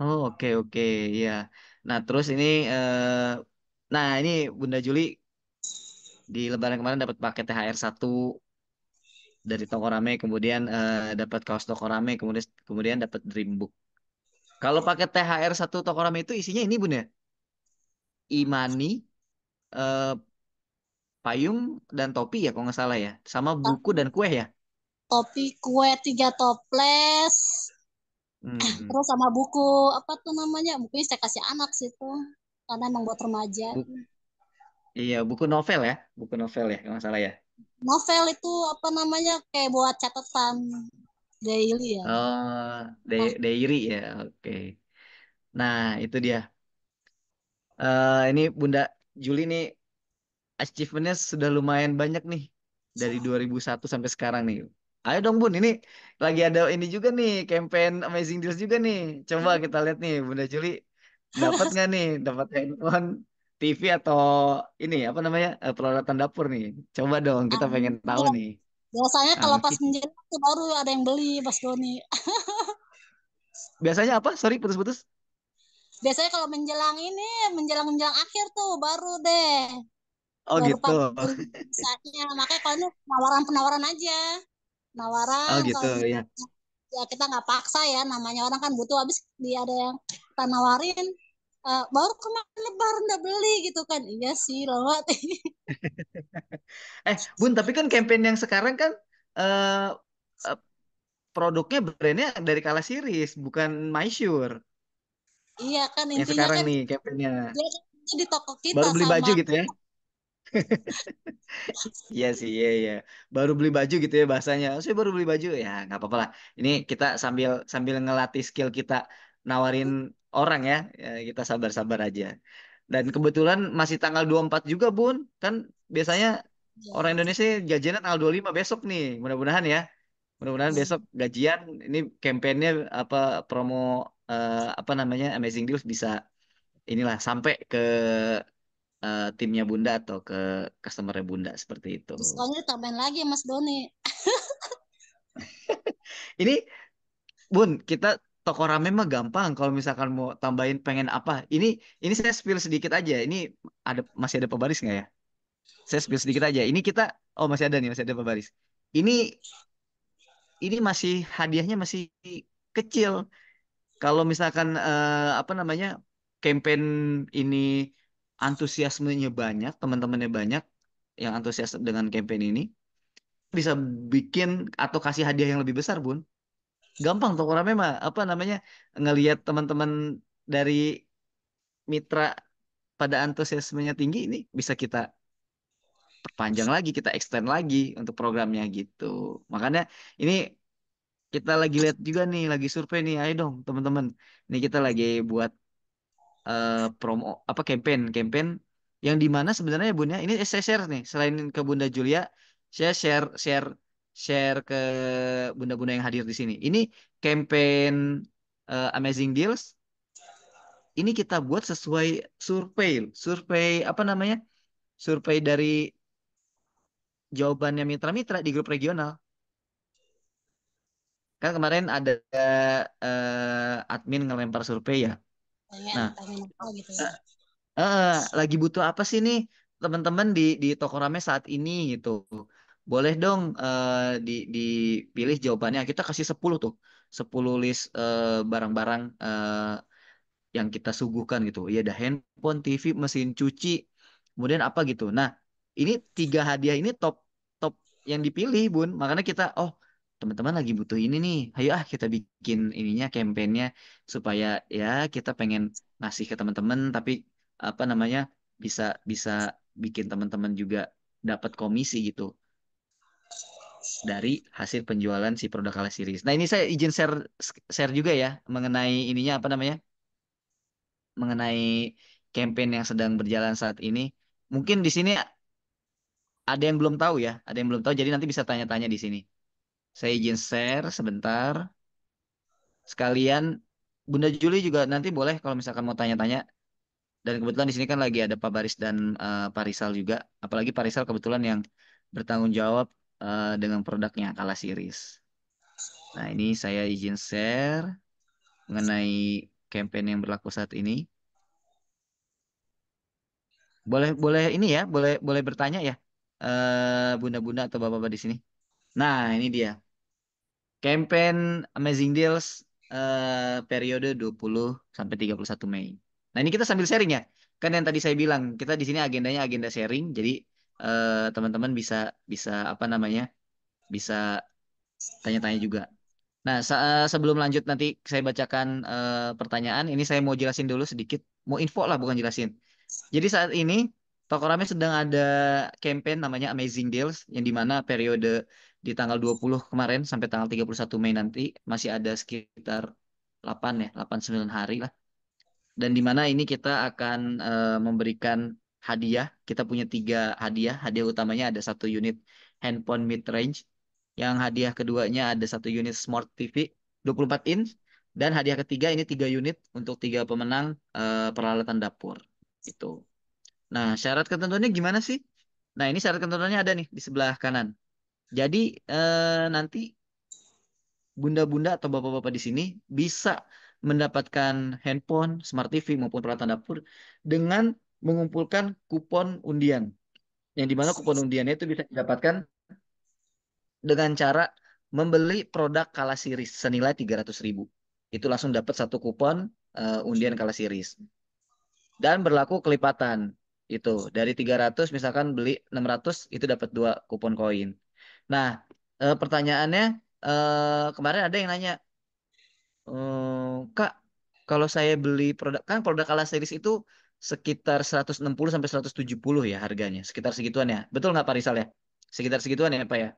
Oh, oke, oke. Ya. Nah, terus ini nah ini Bunda Juli di Lebaran kemarin dapat paket THR 1 dari toko rame, kemudian dapat kaos toko rame, kemudian dapat Dreambook. Kalau paket THR 1 toko rame itu isinya ini Bun ya? Imani, eh, payung dan topi ya kalau nggak salah ya. Sama buku dan kue ya. Topi kue 3 toples, Hmm. terus sama buku apa tuh namanya? Bukunya saya kasih anak sih tuh, karena emang buat remaja. Bu- iya, buku novel ya. Buku novel ya kalau nggak salah ya. Novel itu apa namanya? Kayak buat catatan daily ya. Oh, Nah, diary ya. Oke. Nah, itu dia. Ini Bunda Juli nih achievementnya sudah lumayan banyak nih dari 2001 sampai sekarang nih. Ayo dong Bun, ini lagi ada ini juga nih, campaign Amazing Deals juga nih. Coba kita lihat nih, Bunda Juli dapat nggak nih, dapat handphone, TV atau ini apa namanya peralatan dapur nih. Coba dong, kita pengen tahu nih. biasanya Ah, kalau pas mungkin. menjelang tuh baru ada yang beli Mas Doni. Biasanya apa? Sorry, putus-putus. Biasanya kalau menjelang ini, menjelang menjelang akhir tuh baru deh, Oh baru gitu. pada beli bisanya. Makanya kalau ini penawaran-penawaran aja, Oh penawaran gitu kalau ya. ya kita nggak paksa ya, namanya orang kan butuh, habis dia ada yang kita nawarin, baru kemarin lebaran udah beli gitu kan. Iya sih lewat. Bun, tapi kan campaign yang sekarang kan eh eh, produknya brandnya dari Kala Series, bukan MySure. Iya kan Yang intinya sekarang kan nih campaignnya. dia kan di toko kita Baru beli sama. baju gitu ya? Iya sih, iya, iya. Baru beli baju gitu ya bahasanya. Oh, saya baru beli baju. Ya, nggak apa-apa lah. Ini kita sambil sambil ngelatih skill kita nawarin orang ya. Ya, kita sabar-sabar aja. Dan kebetulan masih tanggal 24 juga, Bun. Kan biasanya orang Ya, Indonesia gajiannya tanggal 25 besok nih. Mudah-mudahan ya. Mudah-mudahan ya. besok gajian ini kampanyenya apa promo apa namanya Amazing Deals bisa inilah sampai ke timnya Bunda atau ke customernya Bunda seperti itu. Diskonnya ditambahin lagi Mas Doni. Ini Bun, kita toko ramen mah gampang kalau misalkan mau tambahin pengen apa. Ini saya spill sedikit aja. Ini masih ada pebaris nggak ya? Saya spill sedikit aja. Ini kita masih ada nih, masih ada pebaris. Ini ini masih hadiahnya masih kecil. Kalau misalkan apa namanya campaign ini antusiasmenya banyak, teman-temannya banyak yang antusias dengan campaign ini bisa bikin atau kasih hadiah yang lebih besar, Bun. Gampang toko rame mah apa namanya ngelihat teman-teman dari mitra pada antusiasmenya tinggi ini bisa kita perpanjang lagi, kita extend lagi untuk programnya gitu. Makanya ini kita lagi lihat juga nih, lagi survei nih, ayo dong teman-teman. Ini kita lagi buat promo apa campaign yang di mana sebenarnya Bun ya ini saya share nih selain ke Bunda Julia saya share share share ke bunda-bunda yang hadir di sini ini campaign Amazing Deals ini kita buat sesuai survei survei apa namanya survei dari jawabannya mitra-mitra di grup regional kan kemarin ada admin ngelempar survei ya Nah, pengen apa gitu ya. lagi butuh apa sih nih teman-teman di toko rame saat ini gitu. Boleh dong dipilih jawabannya. Kita kasih 10 tuh. 10 list barang-barang yang kita suguhkan gitu. Ya ada handphone, TV, mesin cuci, kemudian apa gitu. Nah, ini 3 hadiah ini top top yang dipilih, Bun. Makanya kita teman-teman lagi butuh ini nih. Ayo kita bikin ininya kampanyenya supaya ya kita pengen ngasih ke teman-teman tapi apa namanya bisa bisa bikin teman-teman juga dapat komisi gitu dari hasil penjualan si produk Kala Series. Nah, ini saya izin share share juga ya mengenai ininya apa namanya? Mengenai campaign yang sedang berjalan saat ini. Mungkin di sini ada yang belum tahu ya, ada yang belum tahu, jadi nanti bisa tanya-tanya di sini. Saya izin share sebentar. Sekalian, Bunda Juli juga nanti boleh kalau misalkan mau tanya-tanya. Dan kebetulan di sini kan lagi ada Pak Baris dan Pak Rizal juga. Apalagi Pak Rizal kebetulan yang bertanggung jawab dengan produknya Kala Series. Nah, ini saya izin share mengenai campaign yang berlaku saat ini. Boleh boleh ini ya, boleh boleh bertanya ya, bunda-bunda atau bapak-bapak di sini. Nah, ini dia campaign Amazing Deals periode 20 sampai 31 Mei. Nah, ini kita sambil sharing ya. Kan yang tadi saya bilang, kita di sini agendanya agenda sharing. Jadi teman-teman bisa bisa apa namanya? Bisa tanya-tanya juga. Nah, sebelum lanjut nanti saya bacakan pertanyaan, ini saya mau jelasin dulu sedikit, mau info lah bukan jelasin. Jadi saat ini Toko Rame sedang ada campaign namanya Amazing Deals yang dimana periode di tanggal 20 kemarin sampai tanggal 31 Mei nanti masih ada sekitar 8 ya, 8 9 hari lah. Dan di mana ini kita akan memberikan hadiah. Kita punya 3 hadiah. Hadiah utamanya ada 1 unit handphone mid range. Yang hadiah keduanya ada 1 unit smart TV 24 inch. Dan hadiah ketiga ini 3 unit untuk 3 pemenang peralatan dapur. Itu. Nah, syarat ketentuannya gimana sih? Nah, ini syarat ketentuannya ada nih di sebelah kanan. Jadi nanti bunda-bunda atau bapak-bapak di sini bisa mendapatkan handphone, smart TV maupun peralatan dapur dengan mengumpulkan kupon undian. Yang dimana kupon undiannya itu bisa didapatkan dengan cara membeli produk Kala Series senilai 300.000. Itu langsung dapat 1 kupon undian Kala Series. Dan berlaku kelipatan. Itu dari 300 misalkan beli 600 itu dapat 2 kupon koin. Nah, pertanyaannya kemarin ada yang nanya, Kak, kalau saya beli produk kan produk Kala Series itu sekitar 160 sampai 170 ya harganya, sekitar segituan ya. Betul nggak Pak Rizal ya? Sekitar segituan ya Pak ya?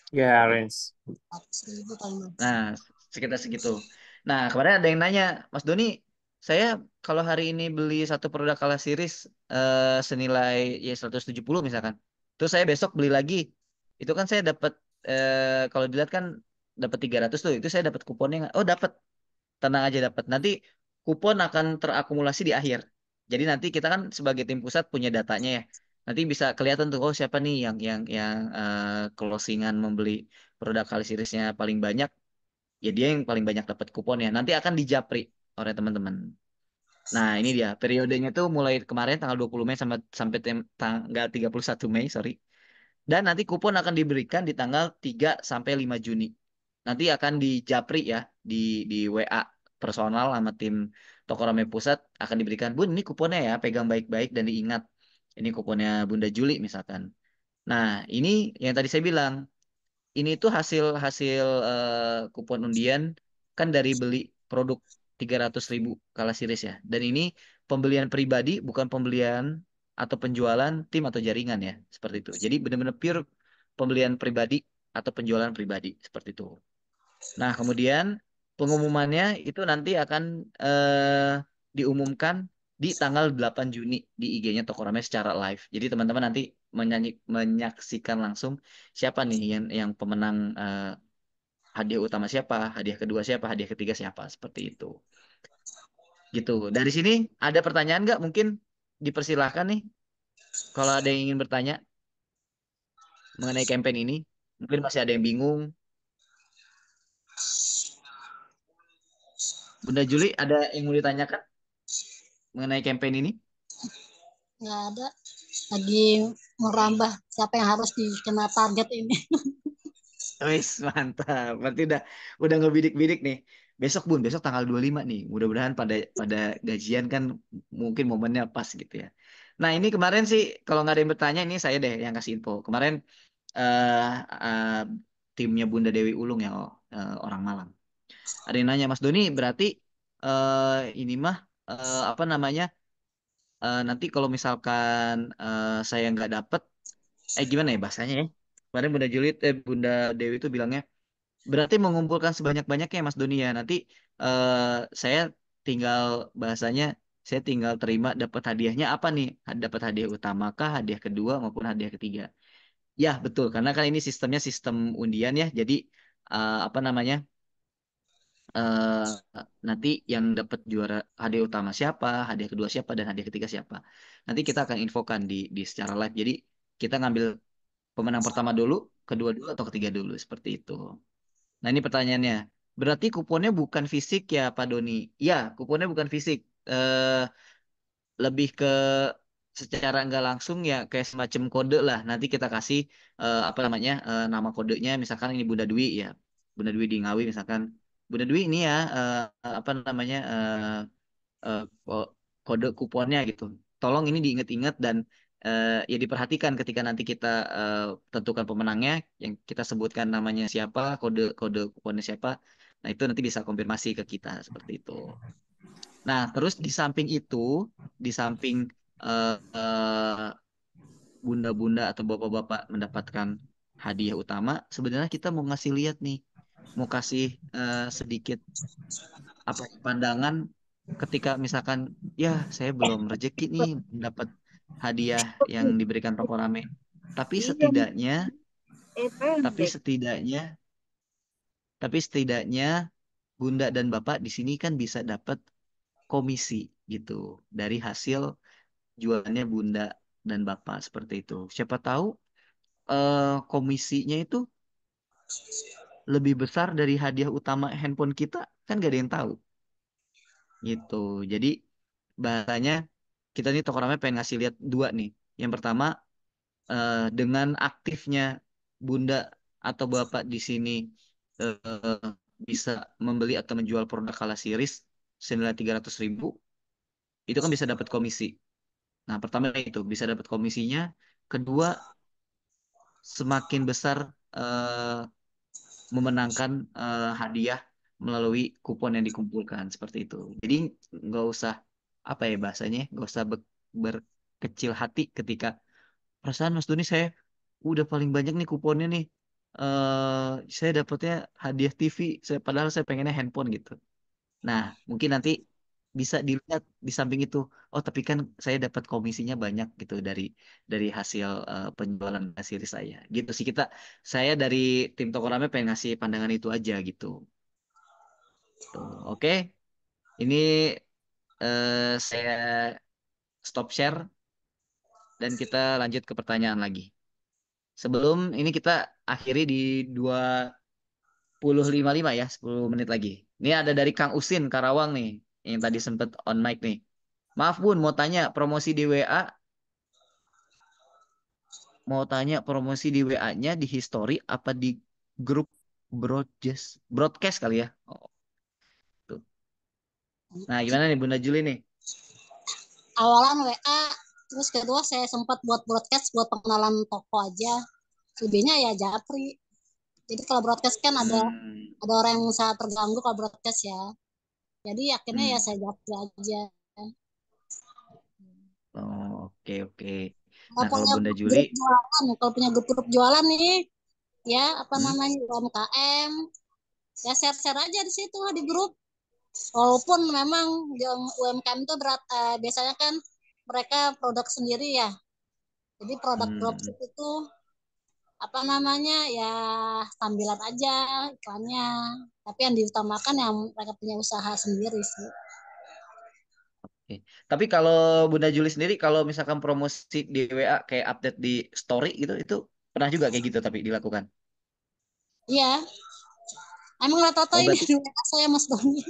Ya, range. 100.000 paling mas. Nah, sekitar segitu. Nah, kemarin ada yang nanya, Mas Doni, saya kalau hari ini beli 1 produk Kala Series senilai ya 170 misalkan. Terus saya besok beli lagi. Itu kan saya dapat kalau dilihat kan dapat 300 tuh. Itu saya dapat kuponnya nggak? Oh, dapat. Tenang aja dapat. Nanti kupon akan terakumulasi di akhir. Jadi nanti kita kan sebagai tim pusat punya datanya ya. Nanti bisa kelihatan tuh siapa nih yang closingan membeli produk Kali Seriesnya paling banyak. Ya dia yang paling banyak dapat kuponnya. Nanti akan dijapri oleh teman-teman. Nah, ini dia. Periodenya tuh mulai kemarin tanggal 20 Mei sampai sampai tanggal 31 Mei, sorry. Dan nanti kupon akan diberikan di tanggal 3 sampai 5 Juni. Nanti akan dijapri ya di WA personal sama tim Toko Rame Pusat akan diberikan. Bun, ini kuponnya ya, pegang baik-baik dan diingat. Ini kuponnya Bunda Juli misalkan. Nah, ini yang tadi saya bilang, ini tuh hasil hasil kupon undian kan dari beli produk 300.000 Kala Series ya. Dan ini pembelian pribadi bukan pembelian atau penjualan tim atau jaringan ya, seperti itu. Jadi benar-benar pure pembelian pribadi atau penjualan pribadi seperti itu. Nah, kemudian pengumumannya itu nanti akan diumumkan di tanggal 8 Juni di IG-nya Toko Rame secara live. Jadi teman-teman nanti menyaksikan langsung siapa nih yang pemenang hadiah utama siapa, hadiah kedua siapa, hadiah ketiga siapa, seperti itu. Gitu. Dari sini ada pertanyaan nggak? Mungkin dipersilahkan nih kalau ada yang ingin bertanya mengenai campaign ini. Mungkin masih ada yang bingung. Bunda Juli, ada yang mau ditanyakan? mengenai campaign ini? Nggak ada. Lagi merambah siapa yang harus dikena target ini. Wis, mantap. Berarti udah ngebidik-bidik nih. Besok Bun, besok tanggal 25 nih. Mudah-mudahan pada gajian kan mungkin momennya pas gitu ya. Nah, ini kemarin sih kalau nggak ada yang bertanya ini saya deh yang kasih info. Kemarin eh eh, timnya Bunda Dewi Ulung ya, orang Malang. Ada yang nanya, Mas Doni, berarti ini mah apa namanya? Nanti kalau misalkan saya nggak dapet, gimana ya bahasanya ya? Kemarin Bunda Dewi itu bilangnya berarti mengumpulkan sebanyak-banyaknya Mas Doni ya. Nanti eh, saya tinggal bahasanya saya tinggal terima dapat hadiahnya apa nih? Dapat hadiah utama kah, hadiah kedua maupun hadiah ketiga. Ya, betul. Karena kan ini sistemnya sistem undian ya. Jadi apa namanya? Nanti yang dapat juara hadiah utama siapa, hadiah kedua siapa dan hadiah ketiga siapa. Nanti kita akan infokan di secara live. Jadi kita ngambil pemenang pertama dulu, kedua dulu atau ketiga dulu seperti itu. Nah, ini pertanyaannya. Berarti kuponnya bukan fisik ya, Pak Doni? Ya, kuponnya bukan fisik. Lebih ke secara nggak langsung ya kayak semacam kode lah. Nanti kita kasih apa namanya nama kodenya. Misalkan ini Bunda Dwi ya, Bunda Dwi di Ngawi misalkan. Bunda Dwi ini ya apa namanya kode kuponnya gitu. Tolong ini diingat-ingat dan ya diperhatikan ketika nanti kita tentukan pemenangnya, yang kita sebutkan namanya siapa, kode kode kuponnya siapa. Nah itu nanti bisa konfirmasi ke kita seperti itu. Nah terus di samping itu, di samping bunda-bunda atau bapak-bapak mendapatkan hadiah utama, sebenarnya kita mau ngasih lihat nih, mau kasih sedikit apa pandangan ketika misalkan ya saya belum rezeki nih mendapat hadiah yang diberikan toko rame. Tapi setidaknya, tapi setidaknya, tapi setidaknya Bunda dan Bapak di sini kan bisa dapat komisi gitu dari hasil jualannya Bunda dan Bapak seperti itu. Siapa tahu komisinya itu lebih besar dari hadiah utama handphone kita, kan gak ada yang tahu gitu. Jadi bahasanya kita nih toko rame pengen ngasih lihat dua nih. Yang pertama dengan aktifnya Bunda atau Bapak di sini eh, bisa membeli atau menjual produk Kala Series senilai 300.000 itu kan bisa dapat komisi. Nah, pertama itu bisa dapat komisinya. Kedua, semakin besar eh, memenangkan hadiah melalui kupon yang dikumpulkan seperti itu. Jadi nggak usah apa ya bahasanya, nggak usah berkecil hati ketika perasaan Mas Doni saya udah paling banyak nih kuponnya nih. Saya dapatnya hadiah TV, padahal saya pengennya handphone gitu. Nah, mungkin nanti bisa dilihat di samping itu. Oh, tapi kan saya dapat komisinya banyak gitu dari hasil penjualan series saya. Gitu sih saya dari tim Toko Rame pengen ngasih pandangan itu aja gitu. Tuh, oke. Ini saya stop share dan kita lanjut ke pertanyaan lagi. Sebelum ini kita akhiri di 20.55 ya, 10 menit lagi. Ini ada dari Kang Usin Karawang nih, yang tadi sempet on mic nih. Maaf Bun, promosi di WA, mau tanya promosi di WA-nya di history apa di grup broadcast kali ya? Oh, tuh. Nah, gimana nih Bunda Juli nih? Awalan WA, terus kedua saya sempat buat broadcast buat pengenalan toko aja. Lebihnya ya Japri. Jadi kalau broadcast kan ada orang yang sangat terganggu kalau broadcast ya. Jadi akhirnya ya saya Japri aja. Oh, oke oke. Nah, Kalau kalau punya Bunda Juli, grup jualan, kalau punya grup jualan nih, ya apa hmm? namanya UMKM, ya share-share aja di situ di grup. Walaupun memang yang UMKM itu berat, biasanya kan mereka produk sendiri ya. Jadi produk Hmm. dropship itu apa namanya ya tampilan aja iklannya. Tapi yang diutamakan yang mereka punya usaha sendiri sih. Oke. Tapi kalau Bunda Juli sendiri, kalau misalkan promosi di WA kayak update di story gitu, itu pernah juga kayak gitu tapi dilakukan. Iya, emang rata-rata Oh ini berarti, di WA saya Mas Doni.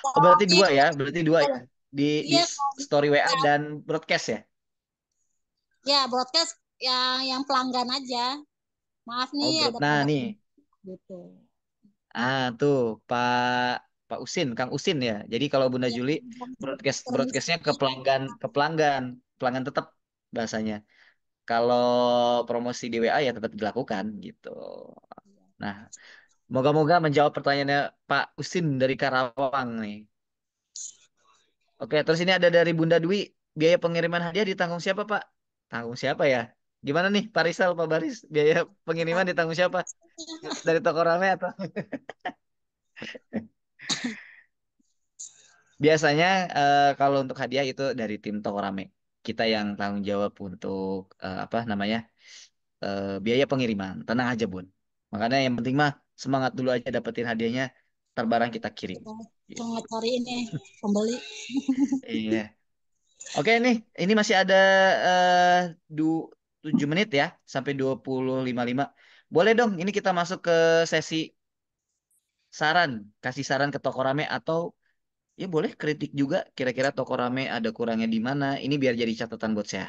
oh berarti Tapi dua ya, berarti dua ya. di Iya, story WA dan broadcast ya? ya broadcast yang pelanggan aja. Maaf Oh, nih ada nah produk nih. ini gitu. Tuh Pak Usin, Kang Usin ya. Jadi kalau Bunda Ya, Juli broadcastnya ke pelanggan, pelanggan tetap bahasanya. Kalau promosi di WA ya tetap dilakukan gitu. Nah, moga-moga menjawab pertanyaannya Pak Usin dari Karawang nih. Oke, terus ini ada dari Bunda Dwi, biaya pengiriman hadiah ditanggung siapa Pak? Tanggung siapa ya? Gimana nih Pak Rizal, Pak Baris, biaya pengiriman ditanggung siapa? Dari toko rame atau? Biasanya kalau untuk hadiah itu dari tim toko rame. Kita yang tanggung jawab untuk apa namanya biaya pengiriman. Tenang aja Bun. Makanya yang penting mah semangat dulu aja dapetin hadiahnya. Ntar barang kita kirim. Kita cari ini pembeli. Iya. Oke nih, ini masih ada eh, 7 menit ya sampai 20.55. Boleh dong, ini kita masuk ke sesi saran, kasih saran ke toko rame atau ya boleh kritik juga kira-kira toko rame ada kurangnya di mana. Ini biar jadi catatan buat saya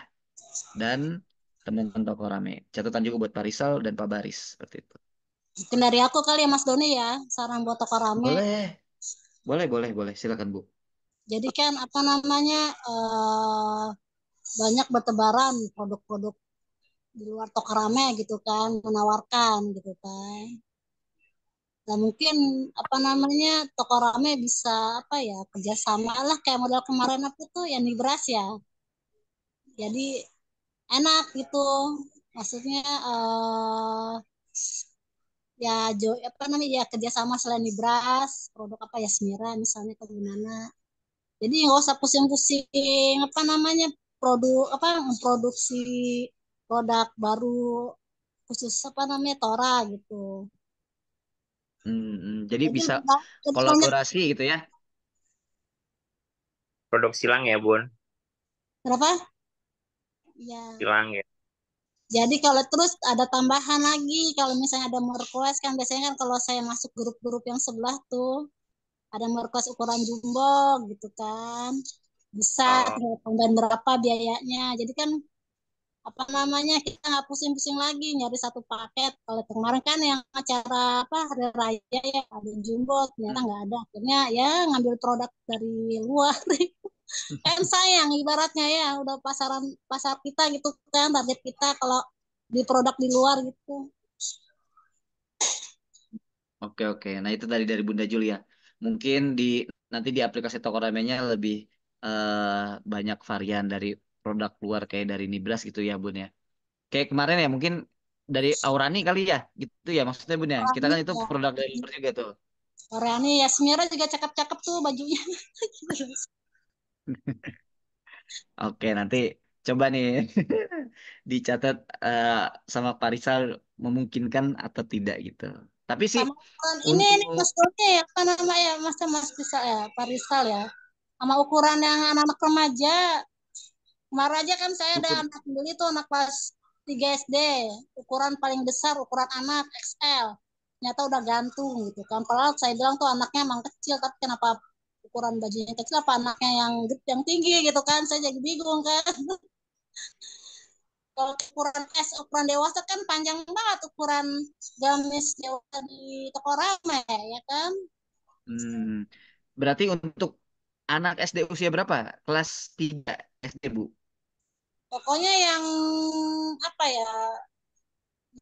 dan teman-teman toko rame. Catatan juga buat Pak Rizal dan Pak Baris seperti itu. Mungkin dari aku kali ya Mas Doni ya, saran buat toko rame. Boleh, boleh. Silakan Bu. Jadi kan apa namanya banyak bertebaran produk-produk di luar toko rame gitu kan, menawarkan gitu kan. Nah mungkin apa namanya toko rame bisa apa ya kerjasama lah kayak model kemarin aku tuh yang di beras ya. Jadi enak gitu. Maksudnya ya apa namanya ya kerjasama selain di beras, produk apa ya Smira misalnya ke gimana. Jadi nggak usah pusing-pusing apa namanya produk apa memproduksi produk baru khusus apa namanya Tora gitu. Jadi Jadi bisa jadi banyak kolaborasi gitu ya. Produk silang ya, Bun. berapa? Ya. Silang ya. Jadi kalau terus ada tambahan lagi, kalau misalnya ada mau request kan biasanya kan kalau saya masuk grup-grup yang sebelah tuh ada mau request ukuran jumbo gitu kan. Bisa Oh, tinggal tambahin berapa biayanya. Jadi kan apa namanya kita nggak pusing-pusing lagi nyari satu paket. Kalau kemarin kan yang acara apa hari raya ya ada jumbo ternyata Hmm. nggak ada. Akhirnya ya ngambil produk dari luar. Kan sayang ibaratnya ya udah pasar kita gitu kan target kita kalau di produk di luar gitu. Oke. Nah itu tadi dari Bunda Julia. Mungkin nanti di aplikasi toko ramenya lebih banyak varian dari produk luar kayak dari Nibras gitu ya Bun ya. Kayak kemarin ya mungkin dari Aurani kali ya gitu ya maksudnya Bun ya. Kita Orangnya kan itu ya produk dari luar juga tuh. Koreani ya Smira juga cakep-cakep tuh bajunya. Oke nanti coba nih dicatat sama Pak Rizal memungkinkan atau tidak gitu. Tapi sih Sama ukuran ini untuk Mas Doni apa namanya Mas Rizal ya Parisal ya sama ukuran yang anak-anak remaja. Kemarin aja kan saya ada ukur anak beli tuh anak kelas 3 SD, ukuran paling besar ukuran anak XL. Ternyata udah gantung gitu kan. Padahal saya bilang tuh anaknya emang kecil, tapi kenapa ukuran bajunya kecil apa anaknya yang tinggi gitu kan. Saya jadi bingung kan. Kalau ukuran ukuran dewasa kan panjang banget ukuran gamis dewasa di toko rame ya kan. hmm, berarti untuk anak SD usia berapa? Kelas 3 SD Bu. Pokoknya yang apa ya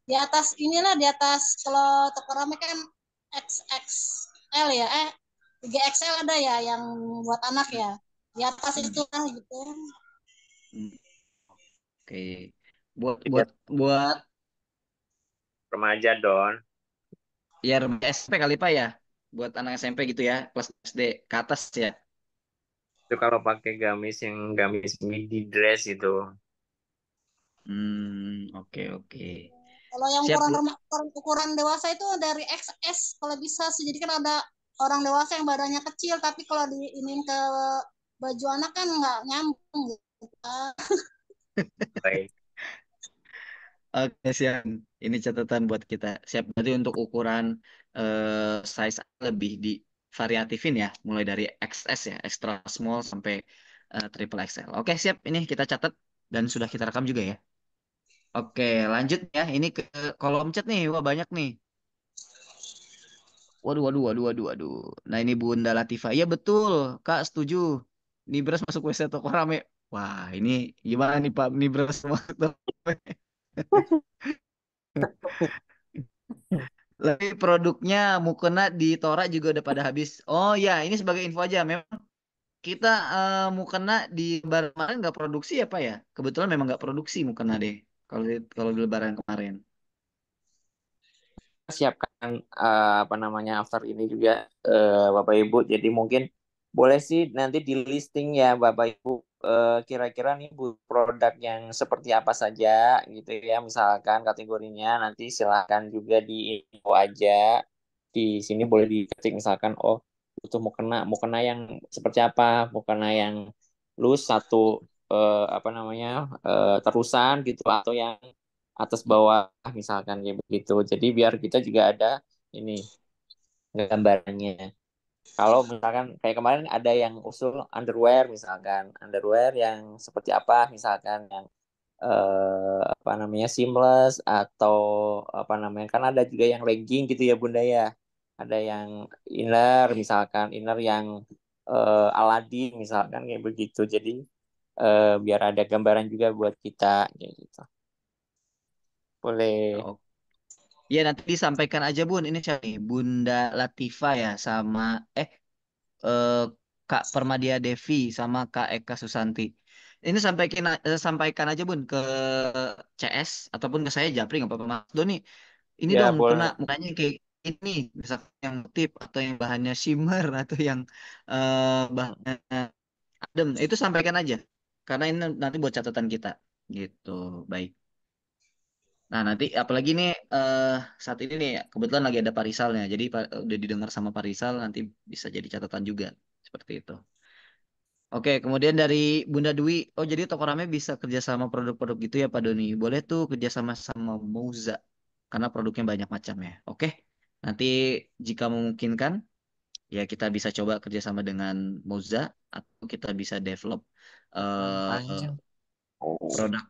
di atas inilah di atas kalau toko rame kan XXL ya 3XL ada ya yang buat anak ya di atas Hmm, itu lah gitu. hmm, Oke. Buat tidak buat buat remaja, Don. ya remaja SMP kali Pak ya. Buat anak SMP gitu ya, kelas SD ke atas ya. Itu kalau pakai gamis yang gamis midi dress itu. Oke. Kalau yang Siap Bu. ukuran dewasa itu dari XS kalau bisa sih jadi kan ada orang dewasa yang badannya kecil tapi kalau diinin ke baju anak kan nggak nyambung gitu kan. Baik. Oke, siap. Ini catatan buat kita. Siap berarti untuk ukuran size lebih variatifin ya, mulai dari XS ya, extra small sampai triple XL. Oke, siap. Ini kita catat dan sudah kita rekam juga ya. Oke, lanjut ya. Ini ke kolom chat nih. Wah, banyak nih. Waduh, waduh, waduh, waduh, waduh. Nah, ini Bunda Latifa. Iya, betul. Kak, setuju. Nibras masuk WC toko rame. Wah, ini gimana nih Pak? Nibras masuk toko rame. Tapi produknya mukena di Tora juga udah pada habis. Oh ya, ini sebagai info aja. Memang kita mukena di lebaran kemarin nggak produksi ya Pak ya? Kebetulan memang nggak produksi mukena deh. Kalau di lebaran kemarin. Siapkan apa namanya after ini juga Bapak Ibu. Jadi mungkin boleh sih nanti di listing ya Bapak Ibu kira-kira nih produk yang seperti apa saja gitu ya. Misalkan kategorinya nanti silakan juga di info aja. Di sini boleh diketik misalkan oh butuh mau kena yang seperti apa, mau kena yang loose satu apa namanya terusan gitu atau yang atas bawah misalkan kayak begitu. Jadi biar kita juga ada ini gambarannya. Kalau misalkan kayak kemarin ada yang usul underwear misalkan, underwear yang seperti apa misalkan yang apa namanya seamless atau apa namanya kan ada juga yang legging gitu ya Bunda ya. Ada yang inner misalkan inner yang Aladdin misalkan kayak begitu. Jadi biar ada gambaran juga buat kita kayak gitu. Boleh. Oh, ya nanti disampaikan aja Bun. Ini siapa nih? Bunda Latifa ya sama eh eh, Kak Permadia Devi sama Kak Eka Susanti. Ini sampaikan aja Bun ke CS ataupun ke saya Japri nggak apa-apa Mas Doni. Ini Ya dong boleh. mukanya kayak ini, misalkan yang tip atau yang bahannya shimmer atau yang bahannya adem. Itu sampaikan aja. Karena ini nanti buat catatan kita. Gitu. Baik. Nah, nanti apalagi nih saat ini nih kebetulan lagi ada Parisalnya. Jadi udah didengar sama Parisal nanti bisa jadi catatan juga seperti itu. Oke, kemudian dari Bunda Dwi, oh jadi toko rame bisa kerjasama produk-produk gitu ya Pak Doni. Boleh tuh kerjasama sama Moza karena produknya banyak macam ya. Oke, nanti jika memungkinkan ya kita bisa coba kerjasama dengan Moza atau kita bisa develop eh, Panjang. Oh. produk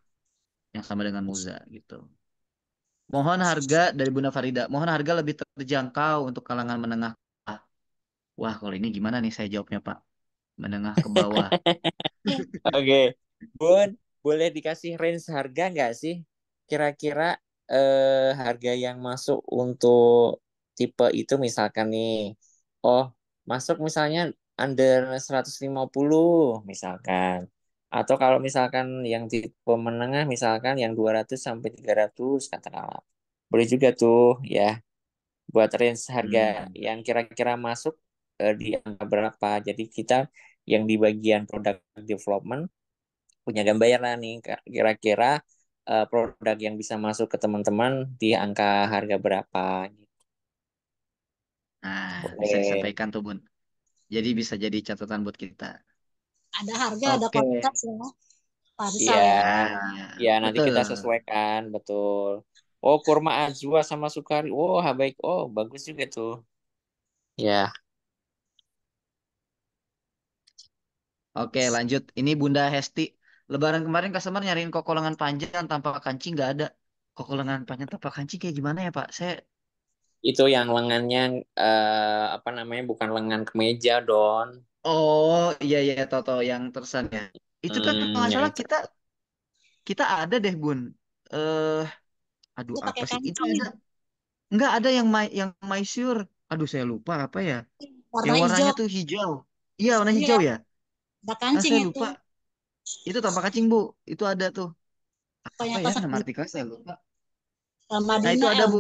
yang sama dengan Moza gitu. Mohon harga dari Bunda Farida. Mohon harga lebih terjangkau untuk kalangan menengah. Wah, kalau ini gimana nih saya jawabnya, Pak? Menengah ke bawah. Oke, Bun, boleh dikasih range harga nggak sih? Kira-kira harga yang masuk untuk tipe itu misalkan nih, oh masuk misalnya under 150 misalkan. Atau kalau misalkan yang tipe menengah misalkan yang 200 sampai 300 katakanlah. Boleh juga tuh ya buat range harga Hmm. yang kira-kira masuk di angka berapa. Jadi kita yang di bagian product development punya gambaran nih kira-kira produk yang bisa masuk ke teman-teman di angka harga berapa gitu. Nah, bisa Boleh. disampaikan tuh, Bun. Jadi bisa jadi catatan buat kita. Ada harga, ada Oke. kualitas ya, Pak Iya, Rizal ya. ya nanti kita Betul. sesuaikan betul. Oh, kurma ajwa sama sukari. Oh, baik. Oh, bagus juga tuh. Ya, Oke, lanjut. Ini Bunda Hesti. Lebaran kemarin customer nyariin koko lengan panjang tanpa kancing nggak ada. Koko lengan panjang tanpa kancing kayak gimana ya, Pak? Saya itu yang lengannya apa namanya? Bukan lengan kemeja, Don. Oh, iya iya Toto yang tersan ya. Itu kan kalau nggak Yang salah kita kita ada deh, Bun. Eh, aduh Itu apa pakai sih? Itu kancing ada. Enggak ada yang Maisure. Aduh saya lupa apa ya? warna Yang warnanya hijau. tuh hijau. Iya warna Iya, hijau ya. ada Ah kancing saya itu. lupa. Itu tanpa kacing Bu. Itu ada tuh. Apa Pokoknya ya kosak nama di artikelnya saya lupa. Nah itu Madinah ada El. Bu.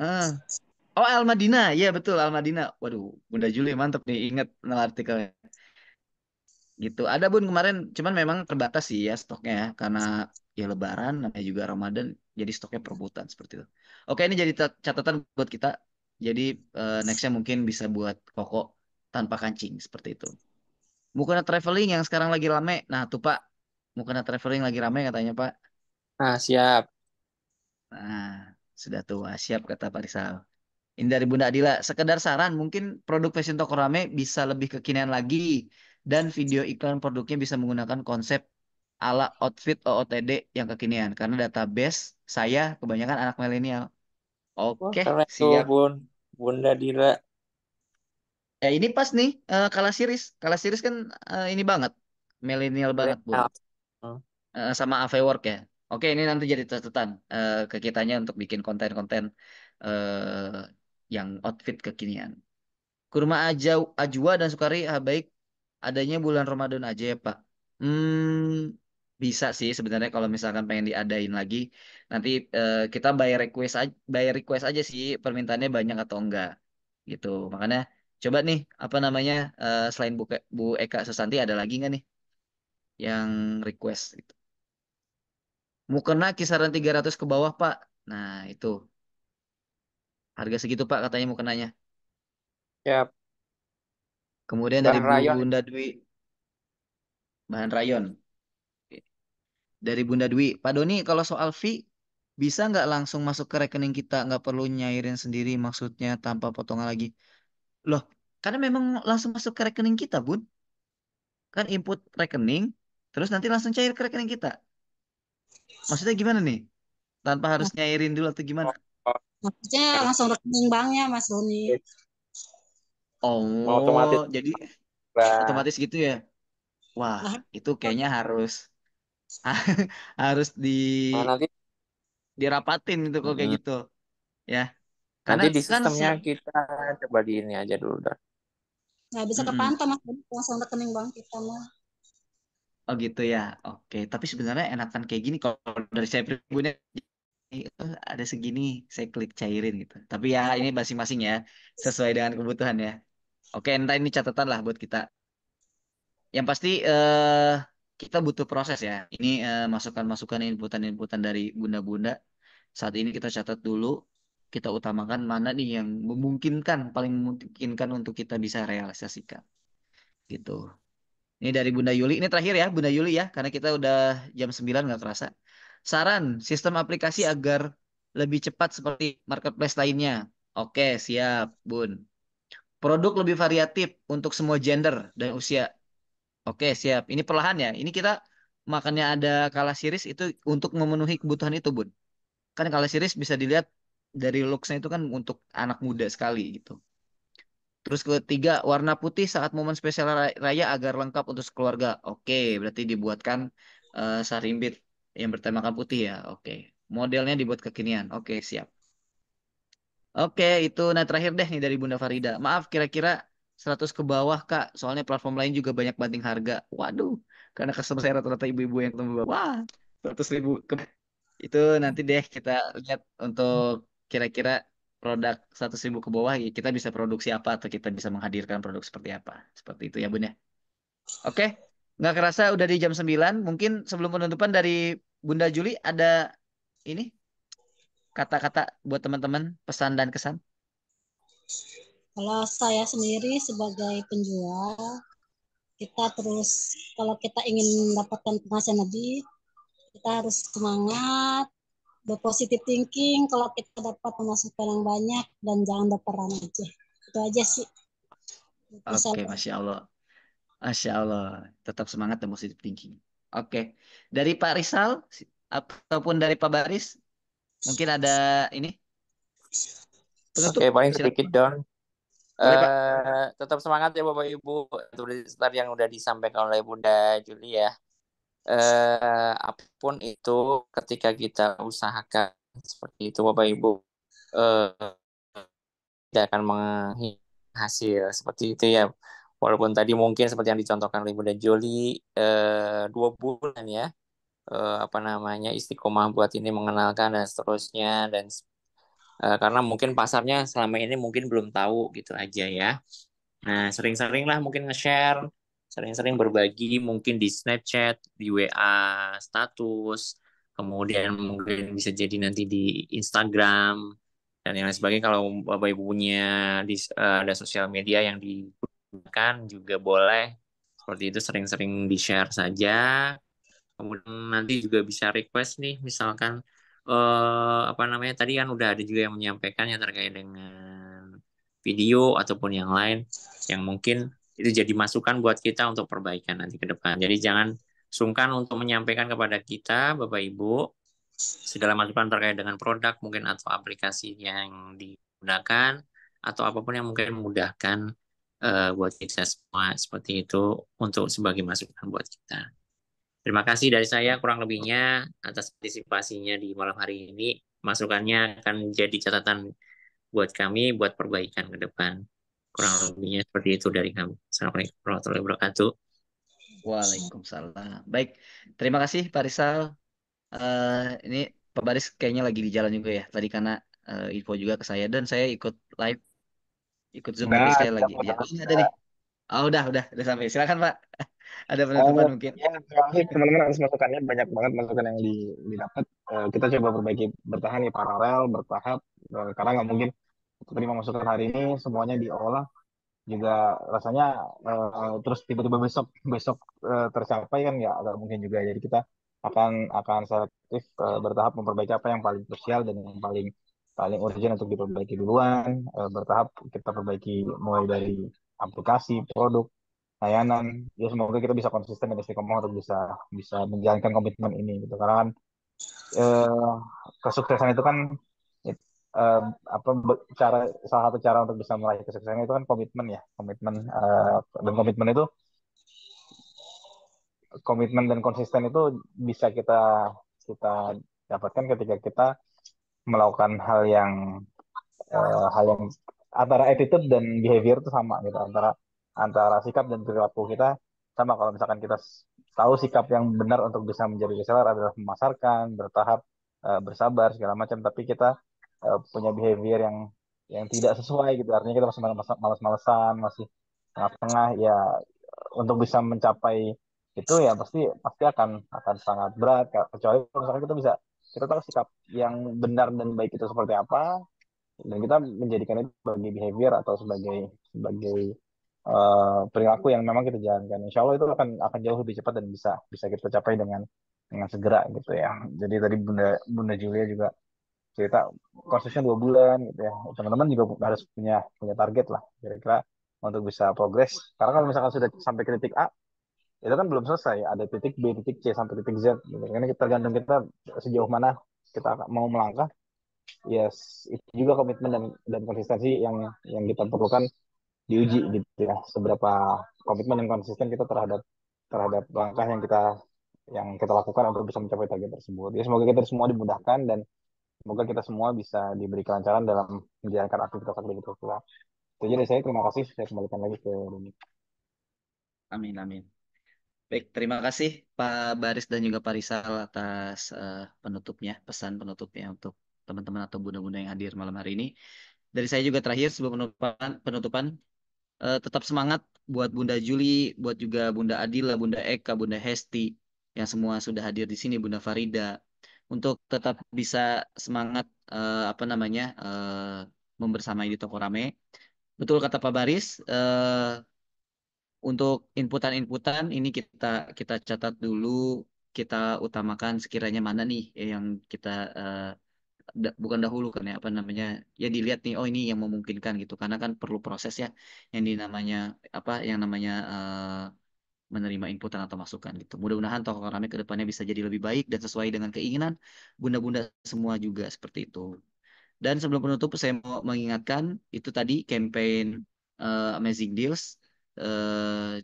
Ah. Oh Al Madinah. Iya betul Al Madinah. Waduh Bunda Juli mantep nih ingat nama artikelnya. Gitu. Ada Bun kemarin. Cuman memang terbatas sih ya stoknya ya. Karena ya Lebaran namanya juga Ramadan. Jadi stoknya perebutan seperti itu. Oke ini jadi catatan buat kita. Jadi nextnya mungkin bisa buat koko tanpa kancing seperti itu. Mukena traveling yang sekarang lagi rame. Nah, tuh Pak, mukena traveling lagi rame katanya Pak. Nah, siap. Nah, sudah tua, siap kata Pak Rizal. Ini dari Bunda Adila. Sekedar saran, mungkin produk fashion toko rame bisa lebih kekinian lagi. Dan video iklan produknya bisa menggunakan konsep ala outfit OOTD yang kekinian. Karena database saya kebanyakan anak milenial. Wah, Oke, keren tuh siap. Bunda Dira. Ini pas nih, Kala Series. Kala Series kan ini banget. Milenial banget, Bun. Milenial. Hmm. Sama Avework ya. Oke, ini nanti jadi catatan ke kitanya untuk bikin konten-konten eh, yang outfit kekinian. Kurma Ajwa dan Sukari baik adanya bulan Ramadan aja ya Pak. Bisa sih sebenarnya kalau misalkan pengen diadain lagi. Nanti kita by request aja sih permintaannya banyak atau enggak gitu. Makanya coba nih apa namanya selain Bu Eka Susanti ada lagi nggak nih yang request gitu. Mukena kisaran 300 ke bawah Pak. Nah itu harga segitu Pak katanya mukenanya. Ya, Kemudian dari bahan rayon. Bunda Dwi bahan rayon. Dari Bunda Dwi. Pak Doni, kalau soal fee, bisa nggak langsung masuk ke rekening kita? Nggak perlu nyairin sendiri maksudnya tanpa potongan lagi. Loh, karena memang langsung masuk ke rekening kita, Bun. Kan input rekening, terus nanti langsung cair ke rekening kita. Maksudnya gimana nih? Tanpa harus nyairin dulu atau gimana? Oh, Maksudnya langsung rekening banknya Mas Doni. otomatis Oh, jadi lah. otomatis gitu ya? Wah, Nah, itu kayaknya harus harus Nah, nanti dirapatin itu kalau kayak mm, gitu, ya. Karena nanti di kan sistemnya kita coba di ini aja dulu dah. nggak bisa Mm-mm. kepantau Mas Doni langsung rekening bank kita mah. Oh gitu ya. Oke, tapi sebenarnya enakan kayak gini kalau dari saya pribadi ada segini saya klik cairin gitu. Tapi ya ini masing-masing ya sesuai dengan kebutuhan ya. Oke, entar ini catatan lah buat kita. Yang pasti kita butuh proses ya. Ini masukan-masukan inputan-inputan dari bunda-bunda. Saat ini kita catat dulu. Kita utamakan mana nih yang memungkinkan, paling memungkinkan untuk kita bisa realisasikan. Gitu. Ini dari Bunda Yuli. Ini terakhir ya, Bunda Yuli ya, karena kita udah jam 9 nggak kerasa. Saran, sistem aplikasi agar lebih cepat seperti marketplace lainnya. Oke, siap, Bun. Produk lebih variatif untuk semua gender dan usia. Oke, siap. Ini perlahan ya. Ini kita makanya ada Kala Series itu untuk memenuhi kebutuhan itu, Bun. Kan Kala Series bisa dilihat dari looks-nya itu kan untuk anak muda sekali gitu. Terus ketiga, warna putih saat momen spesial raya agar lengkap untuk sekeluarga. Oke, berarti dibuatkan sarimbit yang bertemakan putih ya. Oke, modelnya dibuat kekinian. Oke, siap. Oke, itu nah terakhir deh nih dari Bunda Farida. Maaf, kira-kira 100 ke bawah, Kak. Soalnya platform lain juga banyak banting harga. Waduh, karena customer saya rata-rata ibu-ibu yang ketemu bawah. Wah, 100 ribu. Itu nanti deh kita lihat untuk kira-kira produk 100 ribu ke bawah ya kita bisa produksi apa atau kita bisa menghadirkan produk seperti apa. Seperti itu ya Bun ya. Oke, nggak kerasa udah di jam 9. Mungkin sebelum penutupan dari Bunda Juli ada ini kata-kata buat teman-teman pesan dan kesan. Kalau saya sendiri sebagai penjual, kita terus kalau kita ingin mendapatkan penghasilan lebih, kita harus semangat, berpositif thinking kalau kita dapat pemasukan yang banyak dan jangan berperan aja. Itu aja sih. Bisa Oke, Masya Allah. Masya Allah. Tetap semangat dan positive thinking. Oke. Dari Pak Rizal ataupun dari Pak Baris, mungkin ada ini Oke, penutup. paling sedikit Silakan. Don. Boleh Pak. Tetap semangat ya Bapak Ibu. Seperti yang udah disampaikan oleh Bunda Juli ya. Apapun itu ketika kita usahakan seperti itu Bapak Ibu eh, tidak akan menghasil seperti itu ya. Walaupun tadi mungkin seperti yang dicontohkan oleh Bunda Juli 2 bulan ya apa namanya istiqomah buat ini mengenalkan dan seterusnya dan karena mungkin pasarnya selama ini mungkin belum tahu gitu aja ya. Nah, sering-seringlah mungkin nge-share, sering-sering berbagi mungkin di Snapchat, di WA status, kemudian mungkin bisa jadi nanti di Instagram dan yang lain sebagainya. Kalau Bapak Ibu punya ada sosial media yang digunakan juga boleh seperti itu sering-sering di-share saja. Kemudian nanti juga bisa request nih, misalkan apa namanya tadi kan udah ada juga yang menyampaikan yang terkait dengan video ataupun yang lain yang mungkin itu jadi masukan buat kita untuk perbaikan nanti ke depan. Jadi jangan sungkan untuk menyampaikan kepada kita, Bapak Ibu, segala masukan terkait dengan produk mungkin atau aplikasi yang digunakan atau apapun yang mungkin memudahkan buat kita semua seperti itu untuk sebagai masukan buat kita. Terima kasih dari saya kurang lebihnya atas partisipasinya di malam hari ini. Masukannya akan jadi catatan buat kami buat perbaikan ke depan. Kurang lebihnya seperti itu dari kami. Assalamualaikum warahmatullahi wabarakatuh. Waalaikumsalam. Baik, terima kasih Pak Rizal. Ini Pak Baris kayaknya lagi di jalan juga ya tadi karena info juga ke saya dan saya ikut live, ikut Zoom tapi Enggak, saya lagi di jalan. Ini ada nih. Oh, udah sampai. Silakan Pak. Ada penutupan mungkin. ya, terima kasih teman-teman atas masukannya. Banyak banget masukan yang didapat. Kita coba perbaiki bertahan nih paralel, bertahap. Karena nggak mungkin terima masukan hari ini semuanya diolah juga rasanya terus tiba-tiba besok besok tercapai kan nggak agak mungkin juga. Jadi kita akan selektif bertahap memperbaiki apa yang paling krusial dan yang paling paling urgent untuk diperbaiki duluan. Bertahap kita perbaiki mulai dari aplikasi, produk, layanan. Ya semoga kita bisa konsisten dan istiqomah untuk bisa bisa menjalankan komitmen ini gitu. Karena kan eh, kesuksesan itu kan eh, apa cara salah satu cara untuk bisa meraih kesuksesan itu kan komitmen ya, komitmen dan komitmen dan konsisten itu bisa kita kita dapatkan ketika kita melakukan hal yang antara attitude dan behavior itu sama gitu, antara antara sikap dan perilaku kita sama. Kalau misalkan kita tahu sikap yang benar untuk bisa menjadi reseller adalah memasarkan bertahap, bersabar segala macam, tapi kita punya behavior yang tidak sesuai gitu, artinya kita masih malas-malesan, masih tengah-tengah ya. Untuk bisa mencapai itu ya pasti pasti akan sangat berat, kecuali kalau misalkan kita bisa kita tahu sikap yang benar dan baik itu seperti apa, dan kita menjadikan itu sebagai behavior atau sebagai sebagai perilaku yang memang kita jalankan. Insya Allah itu akan jauh lebih cepat dan bisa bisa kita capai dengan segera gitu ya. Jadi tadi Bunda Bunda Julia juga cerita konsisten 2 bulan gitu ya. Teman-teman juga harus punya punya target lah kira-kira untuk bisa progres. Karena kalau misalkan sudah sampai ke titik A, itu kan belum selesai. Ada titik B, titik C sampai titik Z. Gitu. Ini tergantung kita sejauh mana kita mau melangkah. Yes, itu juga komitmen dan konsistensi yang kita perlukan diuji gitu ya. Seberapa komitmen dan konsisten kita terhadap terhadap langkah yang kita lakukan untuk bisa mencapai target tersebut. Ya, semoga kita semua dimudahkan dan semoga kita semua bisa diberi kelancaran dalam menjalankan aktivitas kita. Itu aja dari saya. Terima kasih. Saya kembalikan lagi ke Rumi. Amin, amin. Baik, terima kasih Pak Baris dan juga Pak Rizal atas penutupnya, pesan penutupnya untuk teman-teman atau bunda-bunda yang hadir malam hari ini. Dari saya juga terakhir sebelum penutupan, tetap semangat buat Bunda Juli, buat juga Bunda Adila, Bunda Eka, Bunda Hesti, yang semua sudah hadir di sini, Bunda Farida, untuk tetap bisa semangat apa namanya membersamai di toko rame. Betul kata Pak Baris, untuk inputan-inputan ini kita kita catat dulu, kita utamakan sekiranya mana nih yang kita bukan dahulu kan ya apa namanya ya dilihat nih oh ini yang memungkinkan gitu karena kan perlu proses ya yang namanya apa yang namanya menerima inputan atau masukan gitu. Mudah-mudahan toko Rame ke depannya bisa jadi lebih baik dan sesuai dengan keinginan bunda-bunda semua juga seperti itu. Dan sebelum penutup saya mau mengingatkan itu tadi campaign Amazing Deals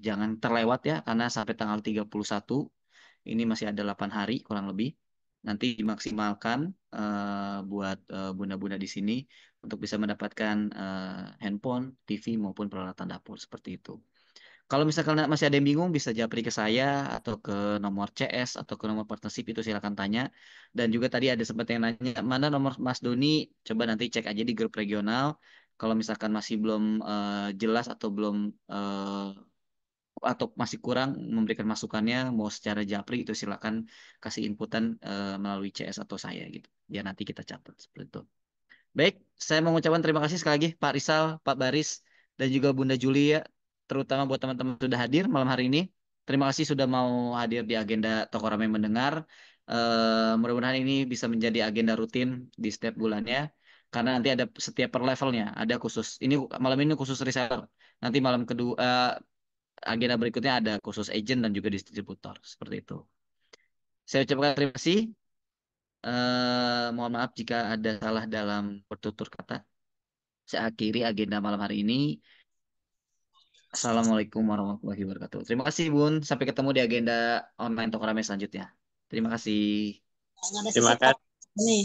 jangan terlewat ya karena sampai tanggal 31 ini masih ada 8 hari kurang lebih. Nanti dimaksimalkan buat bunda-bunda di sini untuk bisa mendapatkan handphone, TV maupun peralatan dapur seperti itu. Kalau misalkan masih ada yang bingung bisa japri ke saya atau ke nomor CS atau ke nomor partnership itu silakan tanya. Dan juga tadi ada sempat yang nanya mana nomor Mas Doni, coba nanti cek aja di grup regional. Kalau misalkan masih belum jelas atau belum atau masih kurang memberikan masukannya mau secara japri itu silakan kasih inputan melalui CS atau saya gitu. Biar nanti kita catat seperti itu. Baik, saya mau mengucapkan terima kasih sekali lagi Pak Rizal, Pak Baris, dan juga Bunda Julia, terutama buat teman-teman yang sudah hadir malam hari ini. Terima kasih sudah mau hadir di agenda Toko Ramai Mendengar. Mudah-mudahan ini bisa menjadi agenda rutin di setiap bulannya. Karena nanti ada setiap per levelnya, ada khusus. Ini malam ini khusus reseller. Nanti malam kedua agenda berikutnya ada khusus agent dan juga distributor seperti itu. Saya ucapkan terima kasih. Mohon maaf jika ada salah dalam bertutur kata. Saya akhiri agenda malam hari ini. Assalamualaikum warahmatullahi wabarakatuh. Terima kasih Bun. Sampai ketemu di agenda online Toko Rame selanjutnya. Terima kasih. Nggak ada Terima sisa kasih. nih.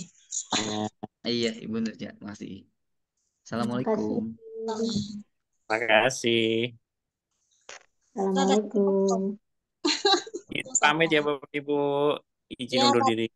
Iya, Ibu Nurja. Terima kasih. Terima kasih. Assalamualaikum. Terima kasih. Assalamualaikum. Pamit ya Bapak Ibu. Izin Ya, undur diri.